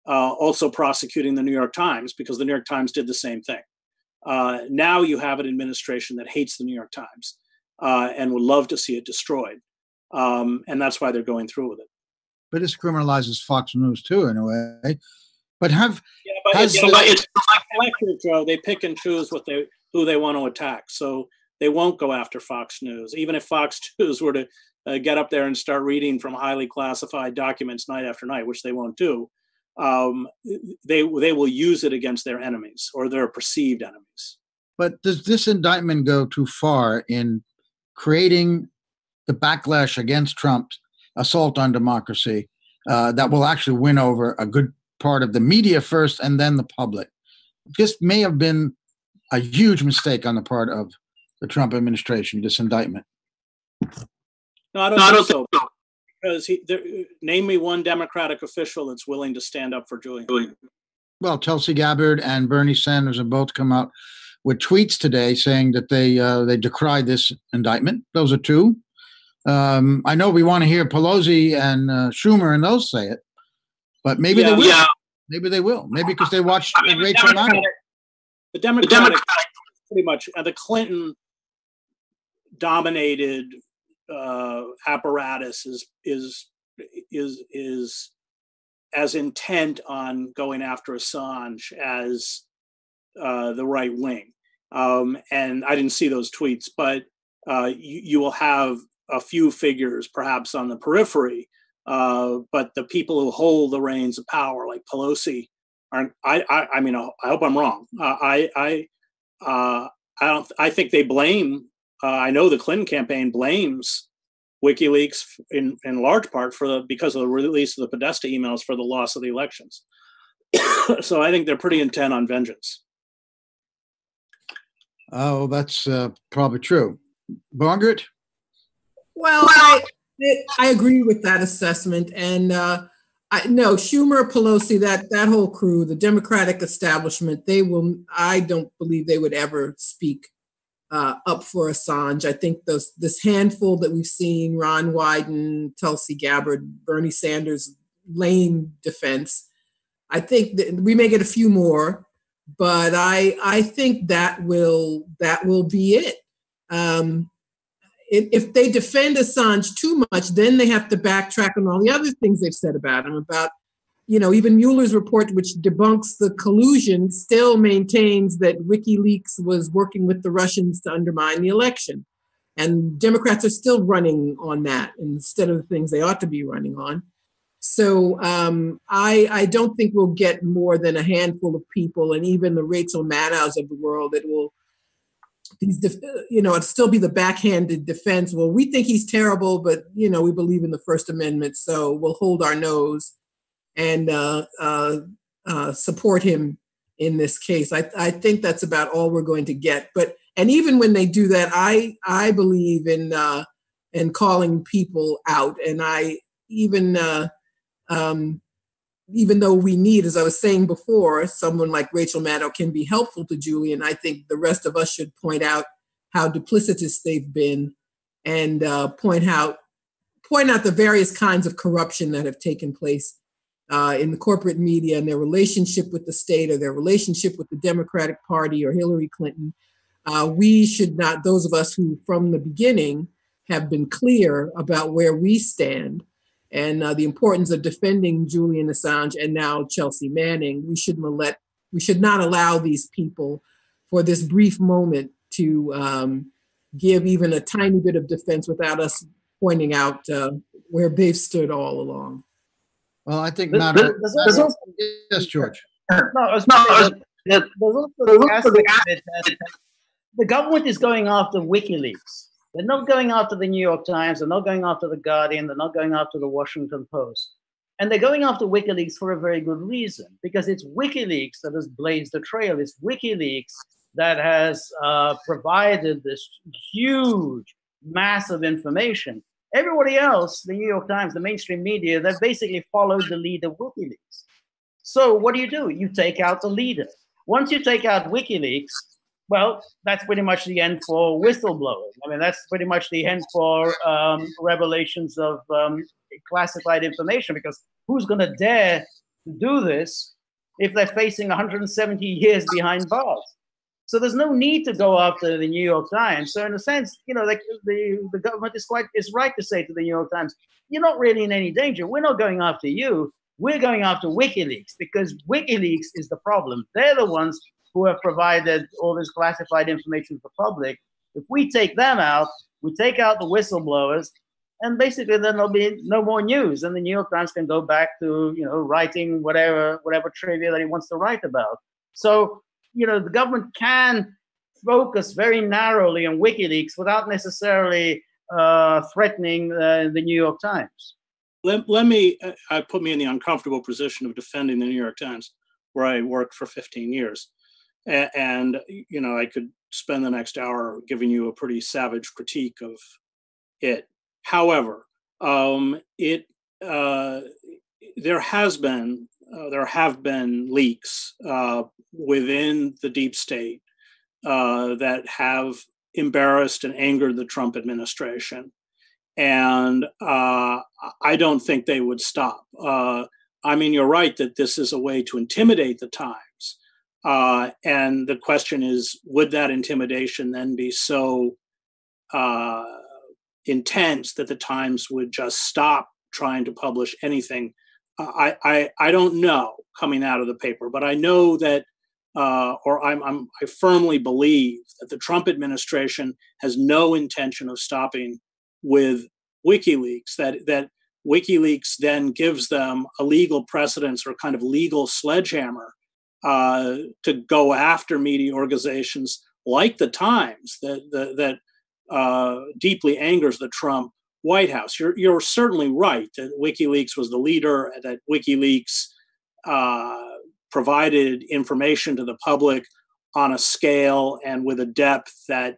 also prosecuting the New York Times, because the New York Times did the same thing. Now you have an administration that hates the New York Times and would love to see it destroyed. And that's why they're going through with it. But this criminalizes Fox News too, in a way. But it's selective, Joe. They pick and choose who they want to attack. So they won't go after Fox News, even if Fox News were to get up there and start reading from highly classified documents night after night, which they won't do. They will use it against their enemies or their perceived enemies. But does this indictment go too far in creating the backlash against Trump's assault on democracy that will actually win over a good part of the media first and then the public? This may have been a huge mistake on the part of the Trump administration, this indictment. No, I don't think so. Because name me one Democratic official that's willing to stand up for Julian. Well, Tulsi Gabbard and Bernie Sanders have both come out with tweets today saying that they decry this indictment. Those are two. I know we want to hear Pelosi and Schumer and those say it, but maybe they will. Yeah. Maybe they will. Maybe because they watched Rachel Maddow. The Democratic pretty much the Clinton-dominated apparatus is as intent on going after Assange as the right wing. And I didn't see those tweets, but you will have a few figures perhaps on the periphery, but the people who hold the reins of power, like Pelosi, aren't. I mean, I hope I'm wrong. I think they blame. I know the Clinton campaign blames WikiLeaks in large part because of the release of the Podesta emails for the loss of the elections. So I think they're pretty intent on vengeance. Oh, that's probably true. Margaret? Well, I agree with that assessment. And no, Schumer, Pelosi, that whole crew, the Democratic establishment, I don't believe they would ever speak up for Assange. I think this handful that we've seen, Ron Wyden, Tulsi Gabbard, Bernie Sanders, lame defense, I think that we may get a few more, but I think that will be it. If they defend Assange too much, then they have to backtrack on all the other things they've said about him, about, even Mueller's report, which debunks the collusion, still maintains that WikiLeaks was working with the Russians to undermine the election. And Democrats are still running on that instead of the things they ought to be running on. So I don't think we'll get more than a handful of people, and even the Rachel Maddows of the world, it'll still be the backhanded defense. Well, we think he's terrible, but, we believe in the First Amendment, so we'll hold our nose and support him in this case. I think that's about all we're going to get. And even when they do that, I believe in calling people out. And even though we need, as I was saying before, someone like Rachel Maddow can be helpful to Julian, I think the rest of us should point out how duplicitous they've been and point out the various kinds of corruption that have taken place in the corporate media and their relationship with the state or their relationship with the Democratic Party or Hillary Clinton. We should not, those of us who from the beginning have been clear about where we stand and the importance of defending Julian Assange and now Chelsea Manning, we should not allow these people for this brief moment to give even a tiny bit of defense without us pointing out where they've stood all along. Well, I think yes, George. There's also the aspect of it that the government is going after WikiLeaks. They're not going after the New York Times. They're not going after the Guardian. They're not going after the Washington Post. And they're going after WikiLeaks for a very good reason, because it's WikiLeaks that has blazed the trail. It's WikiLeaks that has provided this huge, massive information. Everybody else, the New York Times, the mainstream media, they've basically followed the lead of WikiLeaks. So what do? You take out the leader. Once you take out WikiLeaks, well, that's pretty much the end for whistleblowers. I mean, that's pretty much the end for revelations of classified information, because who's going to dare to do this if they're facing 170 years behind bars? So there's no need to go after the New York Times. So in a sense, like the government is right to say to the New York Times, you're not really in any danger. We're not going after you. We're going after WikiLeaks, because WikiLeaks is the problem. They're the ones who have provided all this classified information to the public. If we take them out, we take out the whistleblowers, and basically then there'll be no more news. And the New York Times can go back to, writing whatever trivia that he wants to write about. So, the government can focus very narrowly on WikiLeaks without necessarily threatening the New York Times. Let me put me in the uncomfortable position of defending the New York Times, where I worked for 15 years. And I could spend the next hour giving you a pretty savage critique of it. However, there have been leaks within the deep state that have embarrassed and angered the Trump administration. And I don't think they would stop. I mean, you're right that this is a way to intimidate the Times. And the question is, would that intimidation then be so intense that the Times would just stop trying to publish anything? I don't know coming out of the paper, but I know that, I firmly believe that the Trump administration has no intention of stopping with WikiLeaks, that WikiLeaks then gives them a legal precedence or kind of legal sledgehammer to go after media organizations like the Times that deeply angers the Trump White House. You're certainly right that WikiLeaks was the leader, that WikiLeaks provided information to the public on a scale and with a depth that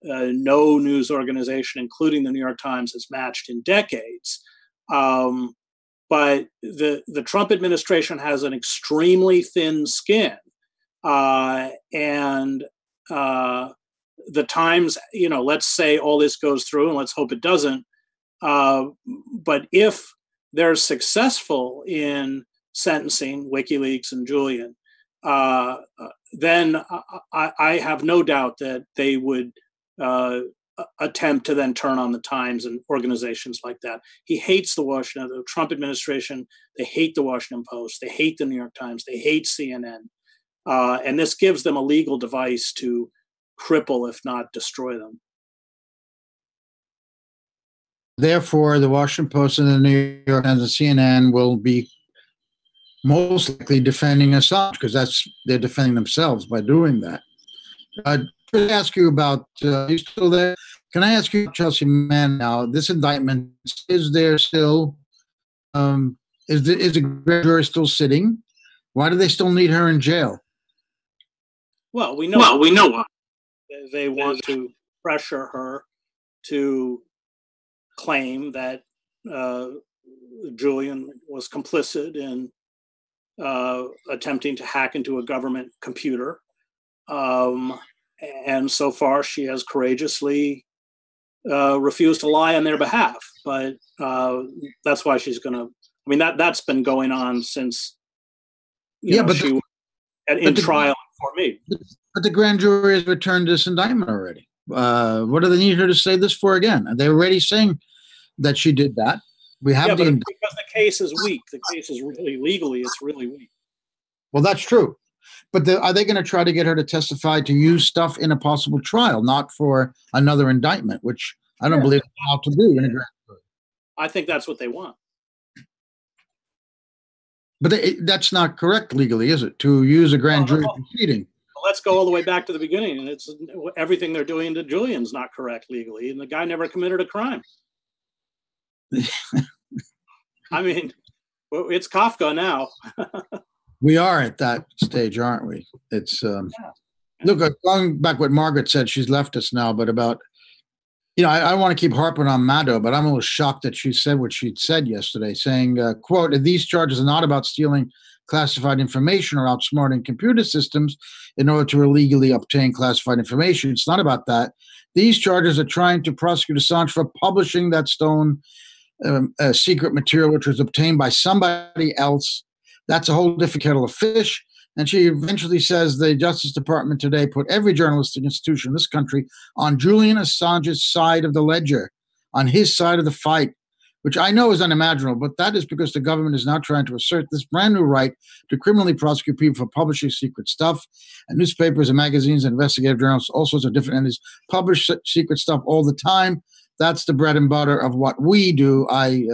no news organization, including the New York Times, has matched in decades. But the Trump administration has an extremely thin skin. And the Times, let's say all this goes through, and let's hope it doesn't. But if they're successful in sentencing WikiLeaks and Julian, then I have no doubt that they would attempt to then turn on the Times and organizations like that. He hates the Trump administration. They hate the Washington Post. They hate the New York Times. They hate CNN. And this gives them a legal device to cripple, if not destroy them. Therefore, the Washington Post and the New York Times and CNN will be most likely defending Assange, because they're defending themselves by doing that. To ask you about, are you still there? Can I ask you, Chelsea Manning, now, this indictment, is there still, is the grand jury still sitting? Why do they still need her in jail? Well, we know why. They want to pressure her to claim that Julian was complicit in attempting to hack into a government computer. And so far, she has courageously refused to lie on their behalf. But that's why she's going to. I mean, that's been going on since she was in trial for me. But the grand jury has returned this indictment already. What do they need her to say this for again? They're already saying that she did that. We have because the case is weak. The case is really legally, it's really weak. Well, that's true. But are they going to try to get her to testify to use stuff in a possible trial, not for another indictment, which I don't believe they're allowed to do in a grand jury? I think that's what they want. But that's not correct legally, is it? To use a grand jury proceeding. Well, let's go all the way back to the beginning. And it's everything they're doing to Julian's not correct legally, and the guy never committed a crime. I mean, it's Kafka now. We are at that stage, aren't we? It's look, going back what Margaret said, she's left us now, but about, I want to keep harping on Maddow, but I'm a little shocked that she said what she'd said yesterday, saying, quote, these charges are not about stealing classified information or outsmarting computer systems in order to illegally obtain classified information. It's not about that. These charges are trying to prosecute Assange for publishing that stolen secret material, which was obtained by somebody else. That's a whole different kettle of fish. And she eventually says the Justice Department today put every journalistic institution in this country on Julian Assange's side of the ledger, on his side of the fight, which I know is unimaginable, but that is because the government is now trying to assert this brand new right to criminally prosecute people for publishing secret stuff. And newspapers and magazines and investigative journals, all sorts of different entities, publish secret stuff all the time. That's the bread and butter of what we do. I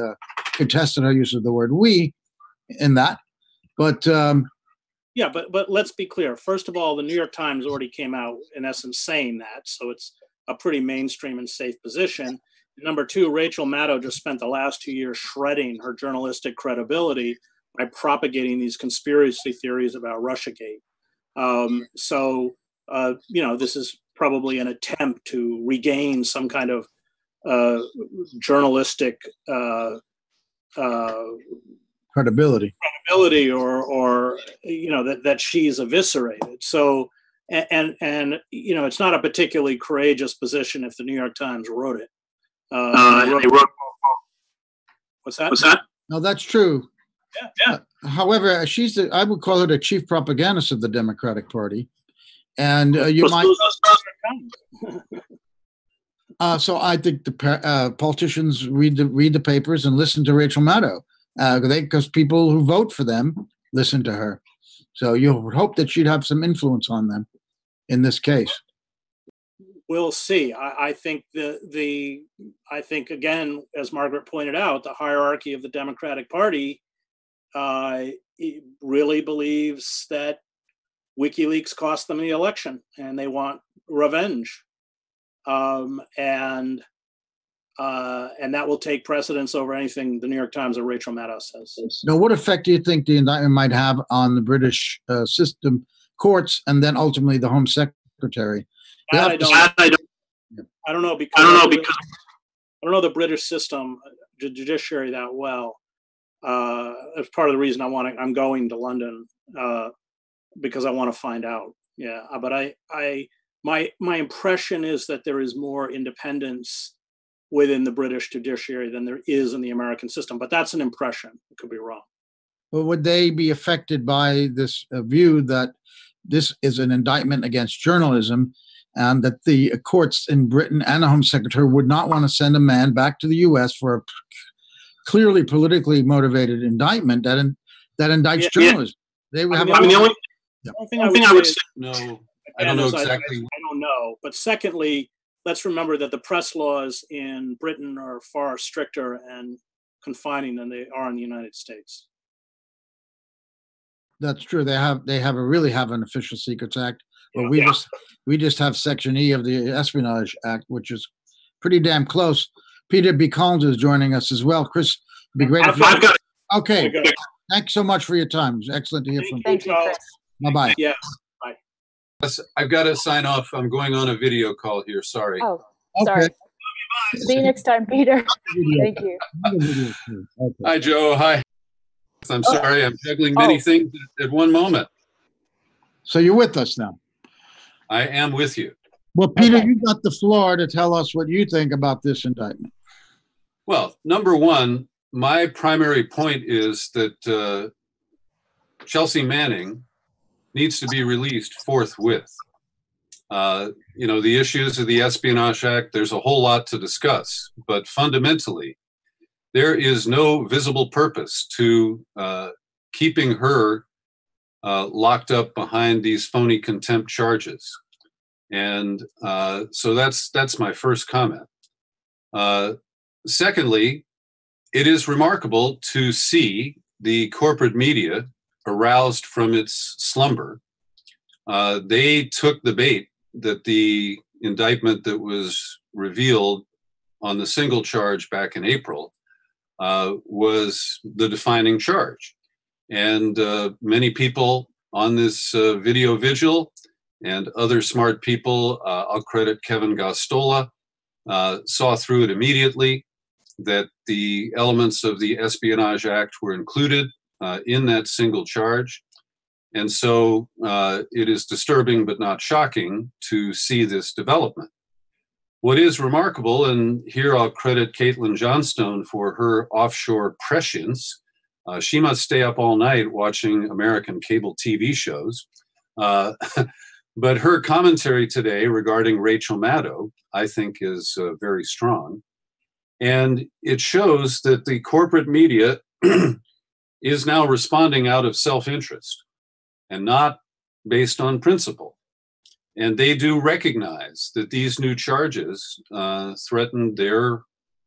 contested her use of the word we in that. But but let's be clear. First of all, the New York Times already came out, in essence, saying that. So it's a pretty mainstream and safe position. Number two, Rachel Maddow just spent the last 2 years shredding her journalistic credibility by propagating these conspiracy theories about Russiagate. This is probably an attempt to regain some kind of journalistic credibility or that she's eviscerated. So and it's not a particularly courageous position if the New York Times wrote it. They wrote, what's that? No, that's true. Yeah. However, I would call her the chief propagandist of the Democratic Party. And you might. So I think the politicians read the papers and listen to Rachel Maddow, because people who vote for them listen to her. So you would hope that she'd have some influence on them in this case. We'll see. I think I think again, as Margaret pointed out, the hierarchy of the Democratic Party really believes that WikiLeaks cost them the election, and they want revenge, and that will take precedence over anything the New York Times or Rachel Maddow says. Now, what effect do you think the indictment might have on the British system, courts, and then ultimately the Home Secretary? I don't know because I don't know the British system, the judiciary that well. That's part of the reason I'm going to London, because I want to find out. Yeah, but my impression is that there is more independence within the British judiciary than there is in the American system. But that's an impression. It could be wrong. Well, would they be affected by this view that this is an indictment against journalism, and that the courts in Britain and the Home Secretary would not want to send a man back to the U.S. for a clearly politically motivated indictment that indicts journalism? They would have. The only thing I would say, no, I don't know exactly. I don't know. But secondly, let's remember that the press laws in Britain are far stricter and confining than they are in the United States. That's true. They really have an Official Secrets Act, but we just have Section E of the Espionage Act, which is pretty damn close. Peter B. Collins is joining us as well. Chris, it'd be great. Okay. Thanks so much for your time. It was excellent to hear from you. Thank you, Chris. Bye-bye. Yeah. Bye. I've got to sign off. I'm going on a video call here. Sorry. Oh, sorry. Okay. See you next time, Peter. Thank you. Okay. Hi, Joe. Hi. I'm sorry. I'm juggling many things at one moment. So you're with us now. I am with you. Well, Peter, you got the floor to tell us what you think about this indictment. Well, number one, my primary point is that Chelsea Manning needs to be released forthwith. The issues of the Espionage Act, there's a whole lot to discuss, but fundamentally, there is no visible purpose to keeping her locked up behind these phony contempt charges. And so that's my first comment. Secondly, it is remarkable to see the corporate media aroused from its slumber. They took the bait that the indictment that was revealed on the single charge back in April was the defining charge. And many people on this video vigil and other smart people, I'll credit Kevin Gostola, saw through it immediately, that the elements of the Espionage Act were included in that single charge. And so it is disturbing but not shocking to see this development. What is remarkable, and here I'll credit Caitlin Johnstone for her offshore prescience. She must stay up all night watching American cable TV shows. But her commentary today regarding Rachel Maddow, I think, is very strong. And it shows that the corporate media is now responding out of self-interest and not based on principle. And they do recognize that these new charges threaten their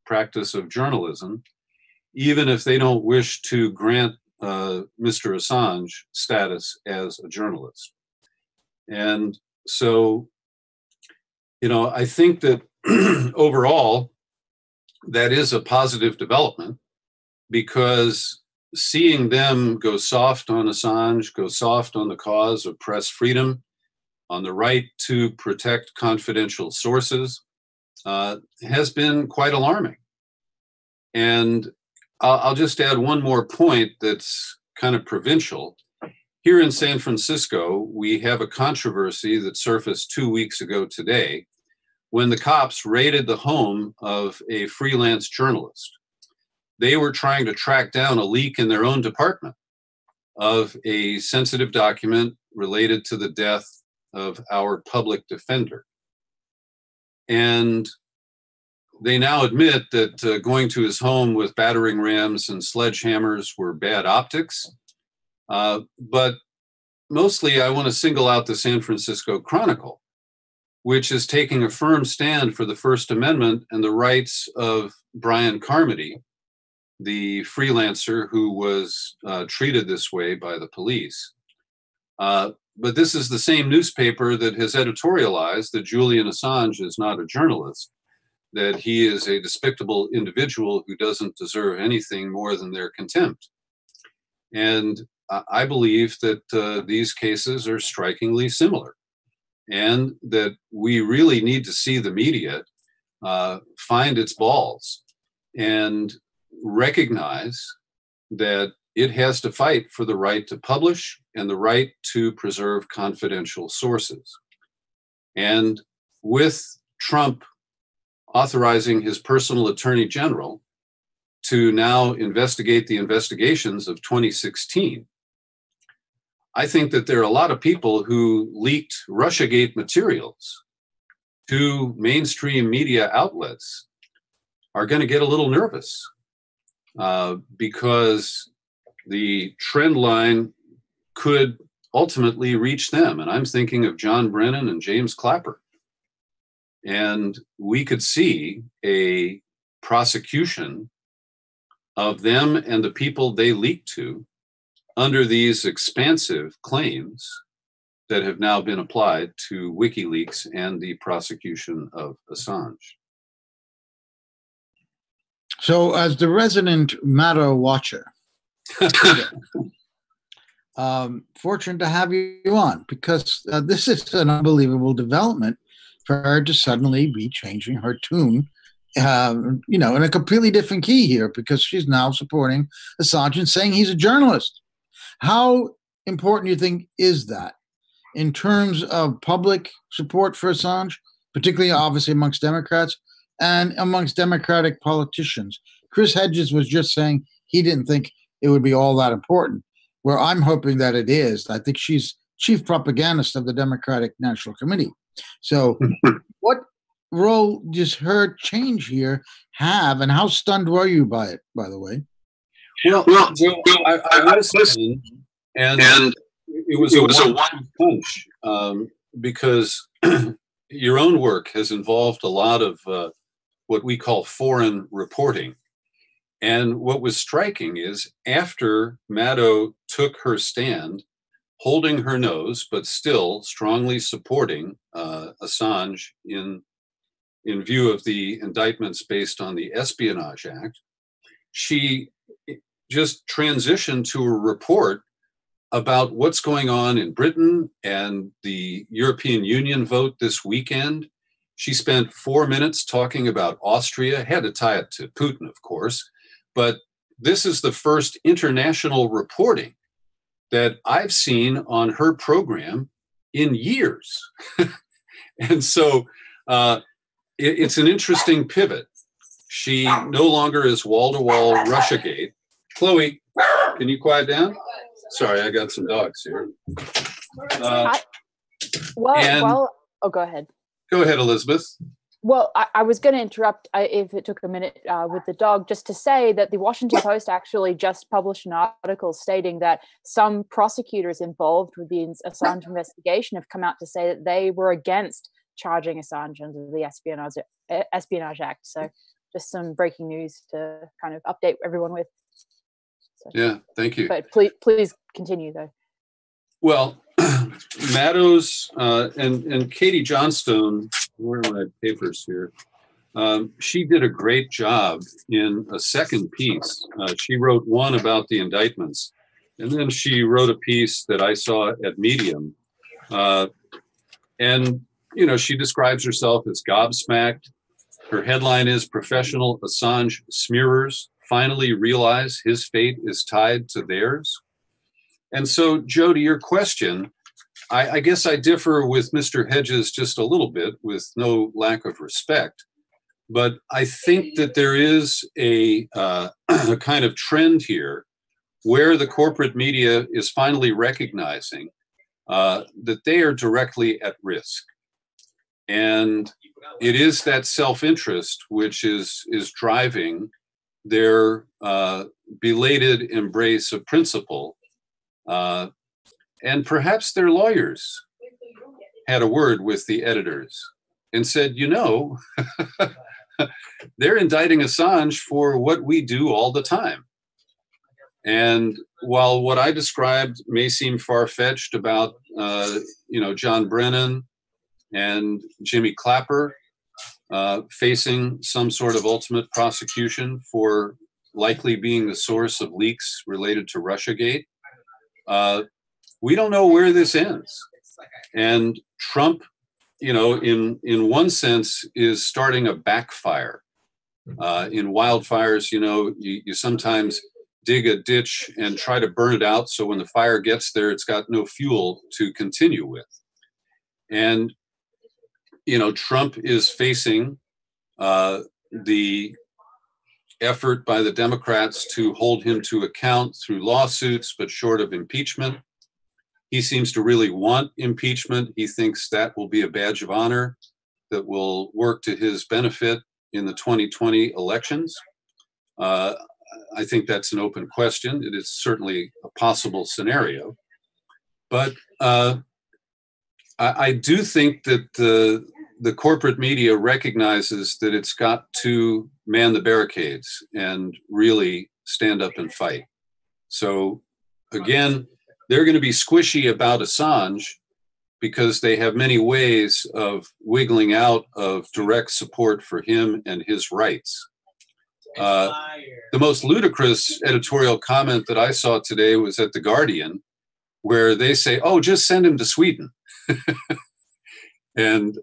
practice of journalism, even if they don't wish to grant Mr. Assange status as a journalist. And so, I think that overall, that is a positive development, because seeing them go soft on Assange, go soft on the cause of press freedom, on the right to protect confidential sources, has been quite alarming. And I'll just add one more point that's kind of provincial. Here in San Francisco, we have a controversy that surfaced 2 weeks ago today, when the cops raided the home of a freelance journalist. They were trying to track down a leak in their own department of a sensitive document related to the death of our public defender. And they now admit that going to his home with battering rams and sledgehammers were bad optics. But mostly I want to single out the San Francisco Chronicle, which is taking a firm stand for the First Amendment and the rights of Brian Carmody, the freelancer who was treated this way by the police. But this is the same newspaper that has editorialized that Julian Assange is not a journalist, that he is a despicable individual who doesn't deserve anything more than their contempt. And I believe that these cases are strikingly similar, and that we really need to see the media find its balls and recognize that it has to fight for the right to publish and the right to preserve confidential sources. And with Trump authorizing his personal attorney general to now investigate the investigations of 2016, I think that there are a lot of people who leaked Russiagate materials to mainstream media outlets are going to get a little nervous because the trend line could ultimately reach them. And I'm thinking of John Brennan and James Clapper. And we could see a prosecution of them and the people they leaked to under these expansive claims that have now been applied to WikiLeaks and the prosecution of Assange. So, as the resident Maddow watcher, fortunate to have you on, because this is an unbelievable development for her to suddenly be changing her tune, in a completely different key here, because she's now supporting Assange and saying he's a journalist. How important do you think is that in terms of public support for Assange, particularly obviously amongst Democrats and amongst Democratic politicians? Chris Hedges was just saying he didn't think it would be all that important, where I'm hoping that it is. I think she's chief propagandist of the Democratic National Committee. So what role does her change here have, and how stunned were you by it, by the way? Well, I was listening, and it was a one-punch because your own work has involved a lot of what we call foreign reporting. And what was striking is after Maddow took her stand, holding her nose, but still strongly supporting Assange in view of the indictments based on the Espionage Act, she just transitioned to a report about what's going on in Britain and the European Union vote this weekend. She spent 4 minutes talking about Austria, had to tie it to Putin, of course, but this is the first international reporting that I've seen on her program in years. And so it's an interesting pivot. She no longer is wall-to-wall Russiagate. Chloe, can you quiet down? Sorry, I got some dogs here. Go ahead. Go ahead, Elizabeth. Well, I was going to interrupt if it took a minute with the dog, just to say that the Washington Post actually just published an article stating that some prosecutors involved with the Assange investigation have come out to say that they were against charging Assange under the Espionage Act. So just some breaking news to kind of update everyone with. So, yeah, thank you. But please continue, though. Well, Maddow's and Katie Johnstone, where are my papers here? She did a great job in a second piece. She wrote one about the indictments, and then she wrote a piece that I saw at Medium. And, she describes herself as gobsmacked. Her headline is "Professional Assange Smearers Finally Realize His Fate is Tied to Theirs." And so, Joe, to your question, I guess I differ with Mr. Hedges just a little bit, with no lack of respect. But I think that there is a kind of trend here where the corporate media is finally recognizing that they are directly at risk. And it is that self-interest which is driving their belated embrace of principle. And perhaps their lawyers had a word with the editors and said, you know, they're indicting Assange for what we do all the time. And while what I described may seem far-fetched about, John Brennan and Jimmy Clapper facing some sort of ultimate prosecution for likely being the source of leaks related to Russiagate, we don't know where this ends. And Trump, in one sense, is starting a backfire. In wildfires, you sometimes dig a ditch and try to burn it out, so when the fire gets there, it's got no fuel to continue with. And, Trump is facing the effort by the Democrats to hold him to account through lawsuits, but short of impeachment. He seems to really want impeachment. He thinks that will be a badge of honor that will work to his benefit in the 2020 elections. I think that's an open question. It is certainly a possible scenario. But I do think that the corporate media recognizes that it's got to man the barricades and really stand up and fight. So again, they're going to be squishy about Assange because they have many ways of wiggling out of direct support for him and his rights. The most ludicrous editorial comment that I saw today was at The Guardian, where they say, oh, just send him to Sweden. And,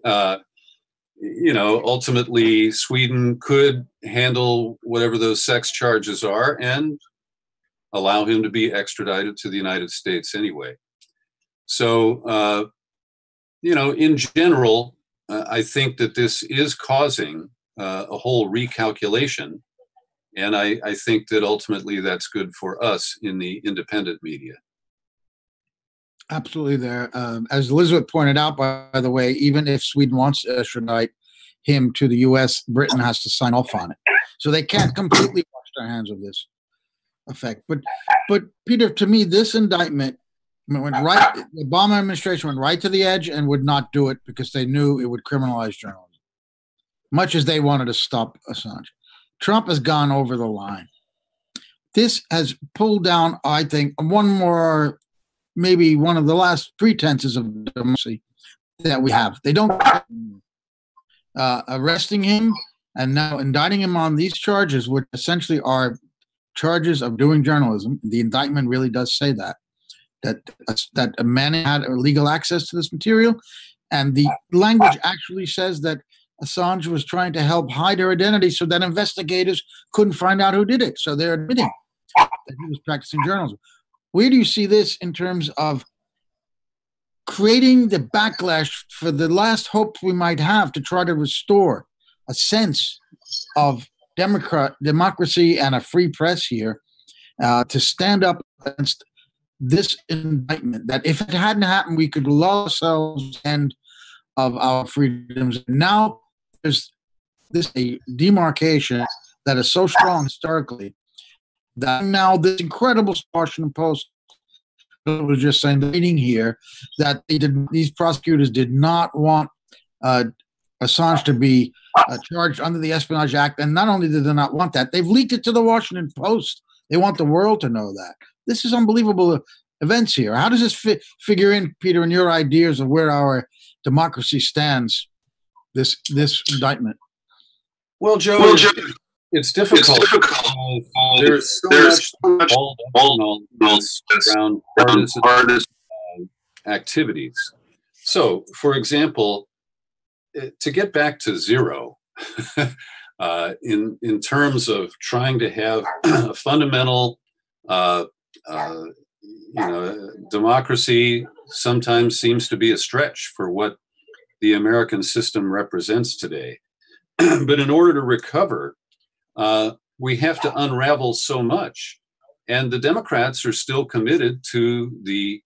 ultimately Sweden could handle whatever those sex charges are and allow him to be extradited to the United States anyway. So, in general, I think that this is causing a whole recalculation. And I think that ultimately that's good for us in the independent media. Absolutely there. As Elizabeth pointed out, by the way, even if Sweden wants to extradite him to the U.S., Britain has to sign off on it. So they can't completely wash their hands of this effect. But Peter, to me, this indictment went right. The Obama administration went right to the edge and would not do it because they knew it would criminalize journalism, much as they wanted to stop Assange. Trump has gone over the line. This has pulled down, I think, maybe one of the last pretenses of democracy that we have. They don't arresting him and now indicting him on these charges, which essentially are charges of doing journalism. The indictment really does say that a man had legal access to this material, and the language actually says that Assange was trying to help hide her identity so that investigators couldn't find out who did it. So they're admitting that he was practicing journalism. Where do you see this in terms of creating the backlash for the last hope we might have to try to restore a sense of democracy and a free press here, to stand up against this indictment, that if it hadn't happened, we could lull ourselves end of our freedoms. Now there's this a demarcation that is so strong historically that now this incredible Washington Post was just saying, the meeting here, that these prosecutors did not want Assange to be charged under the Espionage Act. And not only did they not want that, they've leaked it to the Washington Post. They want the world to know that. This is unbelievable events here. How does this figure in, Peter, in your ideas of where our democracy stands, this indictment? Well, Joe, it's difficult. There's so much around partisan activities. So, for example, to get back to zero, in terms of trying to have a fundamental, democracy sometimes seems to be a stretch for what the American system represents today. But in order to recover, we have to unravel so much. And the Democrats are still committed to the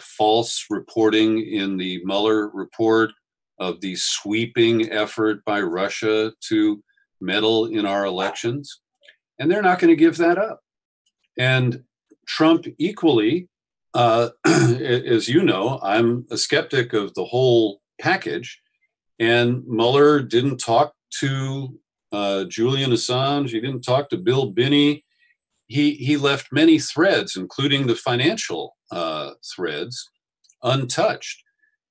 false reporting in the Mueller report of the sweeping effort by Russia to meddle in our elections. And they're not going to give that up. And Trump equally, as you know, I'm a skeptic of the whole package. And Mueller didn't talk to Julian Assange. He didn't talk to Bill Binney. He left many threads, including the financial threads, untouched.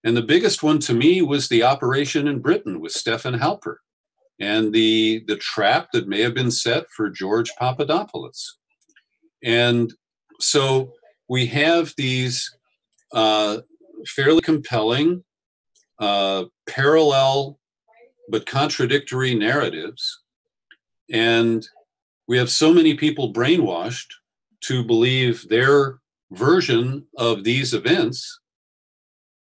And the biggest one to me was the operation in Britain with Stephen Halper and the trap that may have been set for George Papadopoulos. And so we have these fairly compelling, parallel but contradictory narratives. And we have so many people brainwashed to believe their version of these events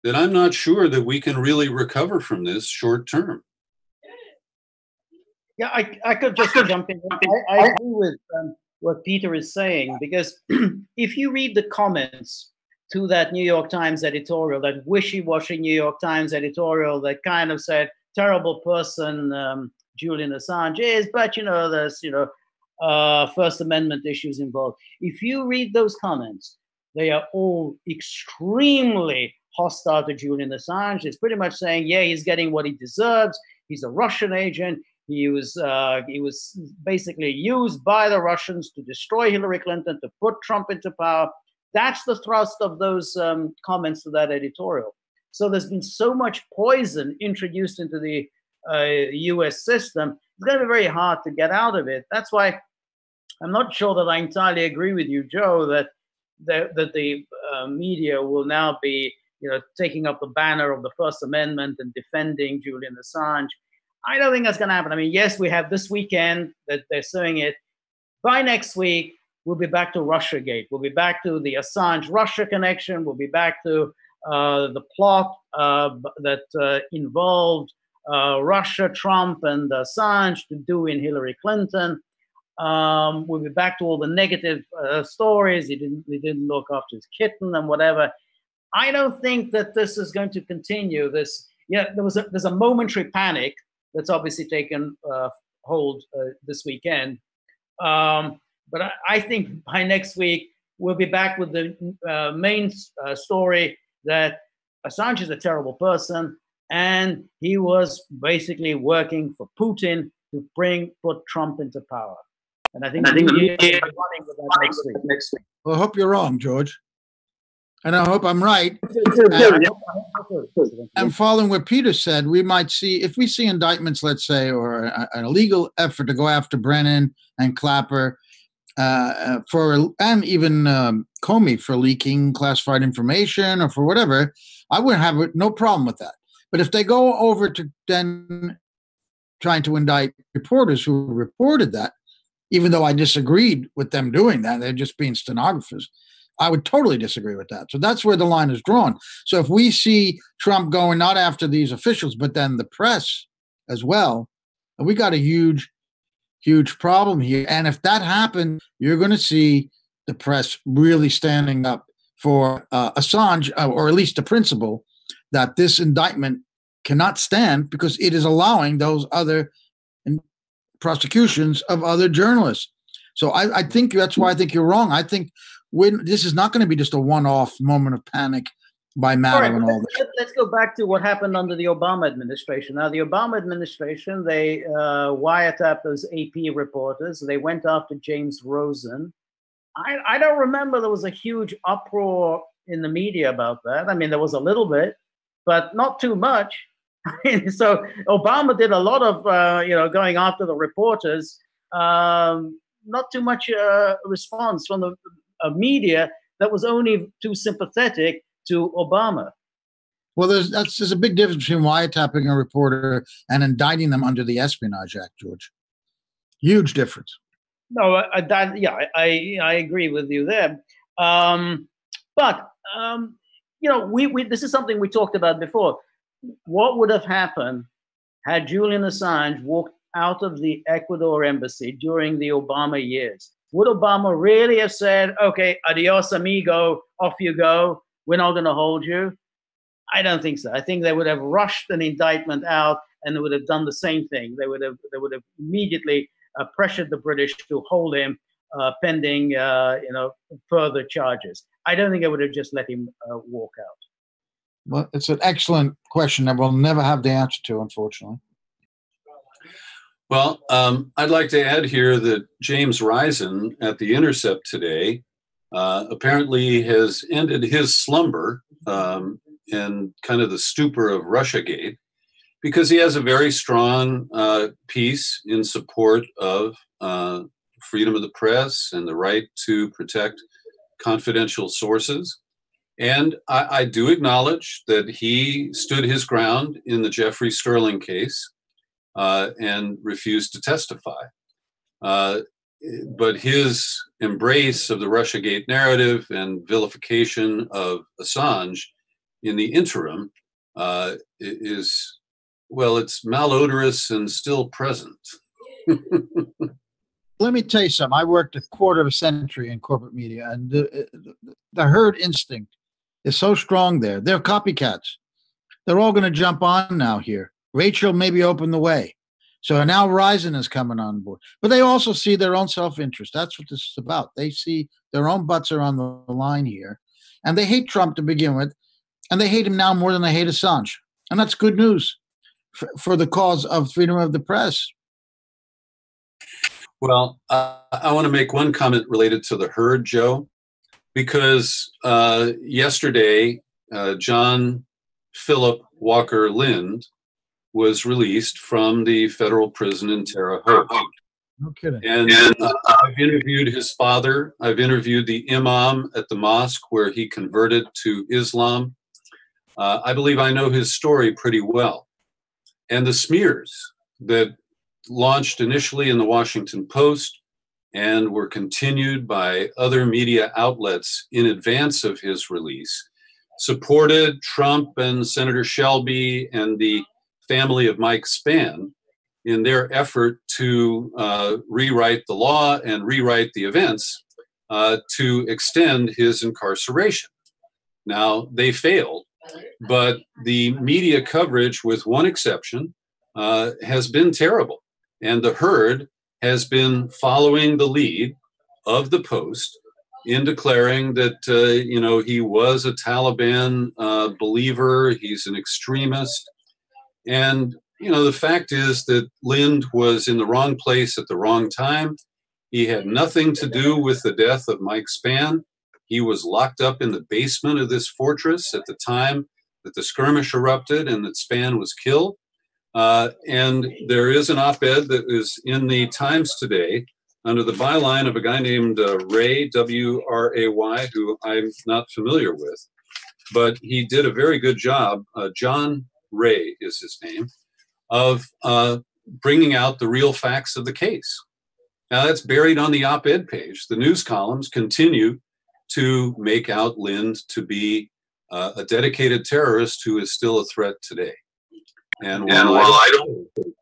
that I'm not sure that we can really recover from this short term. Yeah, I could just jump in. I agree with what Peter is saying, because if you read the comments to that New York Times editorial, that wishy-washy New York Times editorial that kind of said, terrible person Julian Assange is, but, there's, First Amendment issues involved. If you read those comments, they are all extremely hostile to Julian Assange. It's pretty much saying, yeah, he's getting what he deserves. He's a Russian agent. He was basically used by the Russians to destroy Hillary Clinton, to put Trump into power. That's the thrust of those comments to that editorial. So there's been so much poison introduced into the US system. It's going to be very hard to get out of it. That's why I'm not sure that I entirely agree with you, Joe, that the media will now be taking up the banner of the First Amendment and defending Julian Assange. I don't think that's going to happen. I mean, yes, we have this weekend that they're suing it. By next week, we'll be back to Russiagate. We'll be back to the Assange-Russia connection. We'll be back to the plot that involved Russia, Trump, and Assange to do in Hillary Clinton. We'll be back to all the negative stories. He didn't look after his kitten and whatever. I don't think that this is going to continue. There's a momentary panic that's obviously taken hold this weekend. But I think by next week, we'll be back with the main story that Assange is a terrible person, and he was basically working for Putin to put Trump into power. And I think we'll be running with that next week. Well, I hope you're wrong, George. And I hope I'm right. And following what Peter said, we might see, if we see indictments, let's say, or an illegal effort to go after Brennan and Clapper, and even Comey for leaking classified information or for whatever, I would have no problem with that. But if they go over to then trying to indict reporters who reported that, even though I disagreed with them doing that, they're just being stenographers, I would totally disagree with that. So that's where the line is drawn. So if we see Trump going not after these officials, but then the press as well, we got a huge problem here. And if that happens, you're going to see the press really standing up for Assange, or at least the principle that this indictment cannot stand because it is allowing those other prosecutions of other journalists. So I think that's why I think you're wrong. I think this is not going to be just a one-off moment of panic by Maddow and all this. Let's go back to what happened under the Obama administration. Now, the Obama administration, they wiretapped those AP reporters. They went after James Rosen. I don't remember there was a huge uproar in the media about that. I mean, there was a little bit, but not too much. So Obama did a lot of, going after the reporters. Not too much response from the media that was only too sympathetic to Obama. Well, there's a big difference between wiretapping a reporter and indicting them under the Espionage Act, George. Huge difference. No, I agree with you there. But you know, this is something we talked about before. What would have happened had Julian Assange walked out of the Ecuador embassy during the Obama years? Would Obama really have said, okay, adios, amigo, off you go, we're not going to hold you? I don't think so. I think they would have rushed an indictment out, and they would have done the same thing. They would have immediately pressured the British to hold him pending further charges. I don't think they would have just let him walk out. Well, it's an excellent question that we'll never have the answer to, unfortunately. Well, I'd like to add here that James Risen at The Intercept today apparently has ended his slumber and kind of the stupor of Russiagate, because he has a very strong piece in support of freedom of the press and the right to protect confidential sources. And I do acknowledge that he stood his ground in the Jeffrey Sterling case and refused to testify. But his embrace of the Russiagate narrative and vilification of Assange in the interim is, well, it's malodorous and still present. Let me tell you something. I worked a quarter of a century in corporate media, and the herd instinct is so strong there. They're copycats. They're all going to jump on now here. Rachel maybe opened the way. So now Risen is coming on board. But they also see their own self-interest. That's what this is about. They see their own butts are on the line here. And they hate Trump to begin with. And they hate him now more than they hate Assange. And that's good news for the cause of freedom of the press. Well, I want to make one comment related to the herd, Joe, because yesterday, John Philip Walker Lind was released from the federal prison in Terre Haute. No kidding. And I've interviewed his father. I've interviewed the imam at the mosque where he converted to Islam. I believe I know his story pretty well. And the smears that launched initially in the Washington Post and were continued by other media outlets in advance of his release supported Trump and Senator Shelby and the family of Mike Spann in their effort to rewrite the law and rewrite the events to extend his incarceration. Now, they failed, but the media coverage, with one exception, has been terrible. And the herd has been following the lead of the Post in declaring that, he was a Taliban believer, he's an extremist. And, the fact is that Lind was in the wrong place at the wrong time. He had nothing to do with the death of Mike Spann. He was locked up in the basement of this fortress at the time that the skirmish erupted and that Spann was killed. And there is an op-ed that is in the Times today under the byline of a guy named Ray, W-R-A-Y, who I'm not familiar with. But he did a very good job, John Ray is his name, of bringing out the real facts of the case. Now, that's buried on the op-ed page. The news columns continue to make out Lind to be a dedicated terrorist who is still a threat today. And while I don't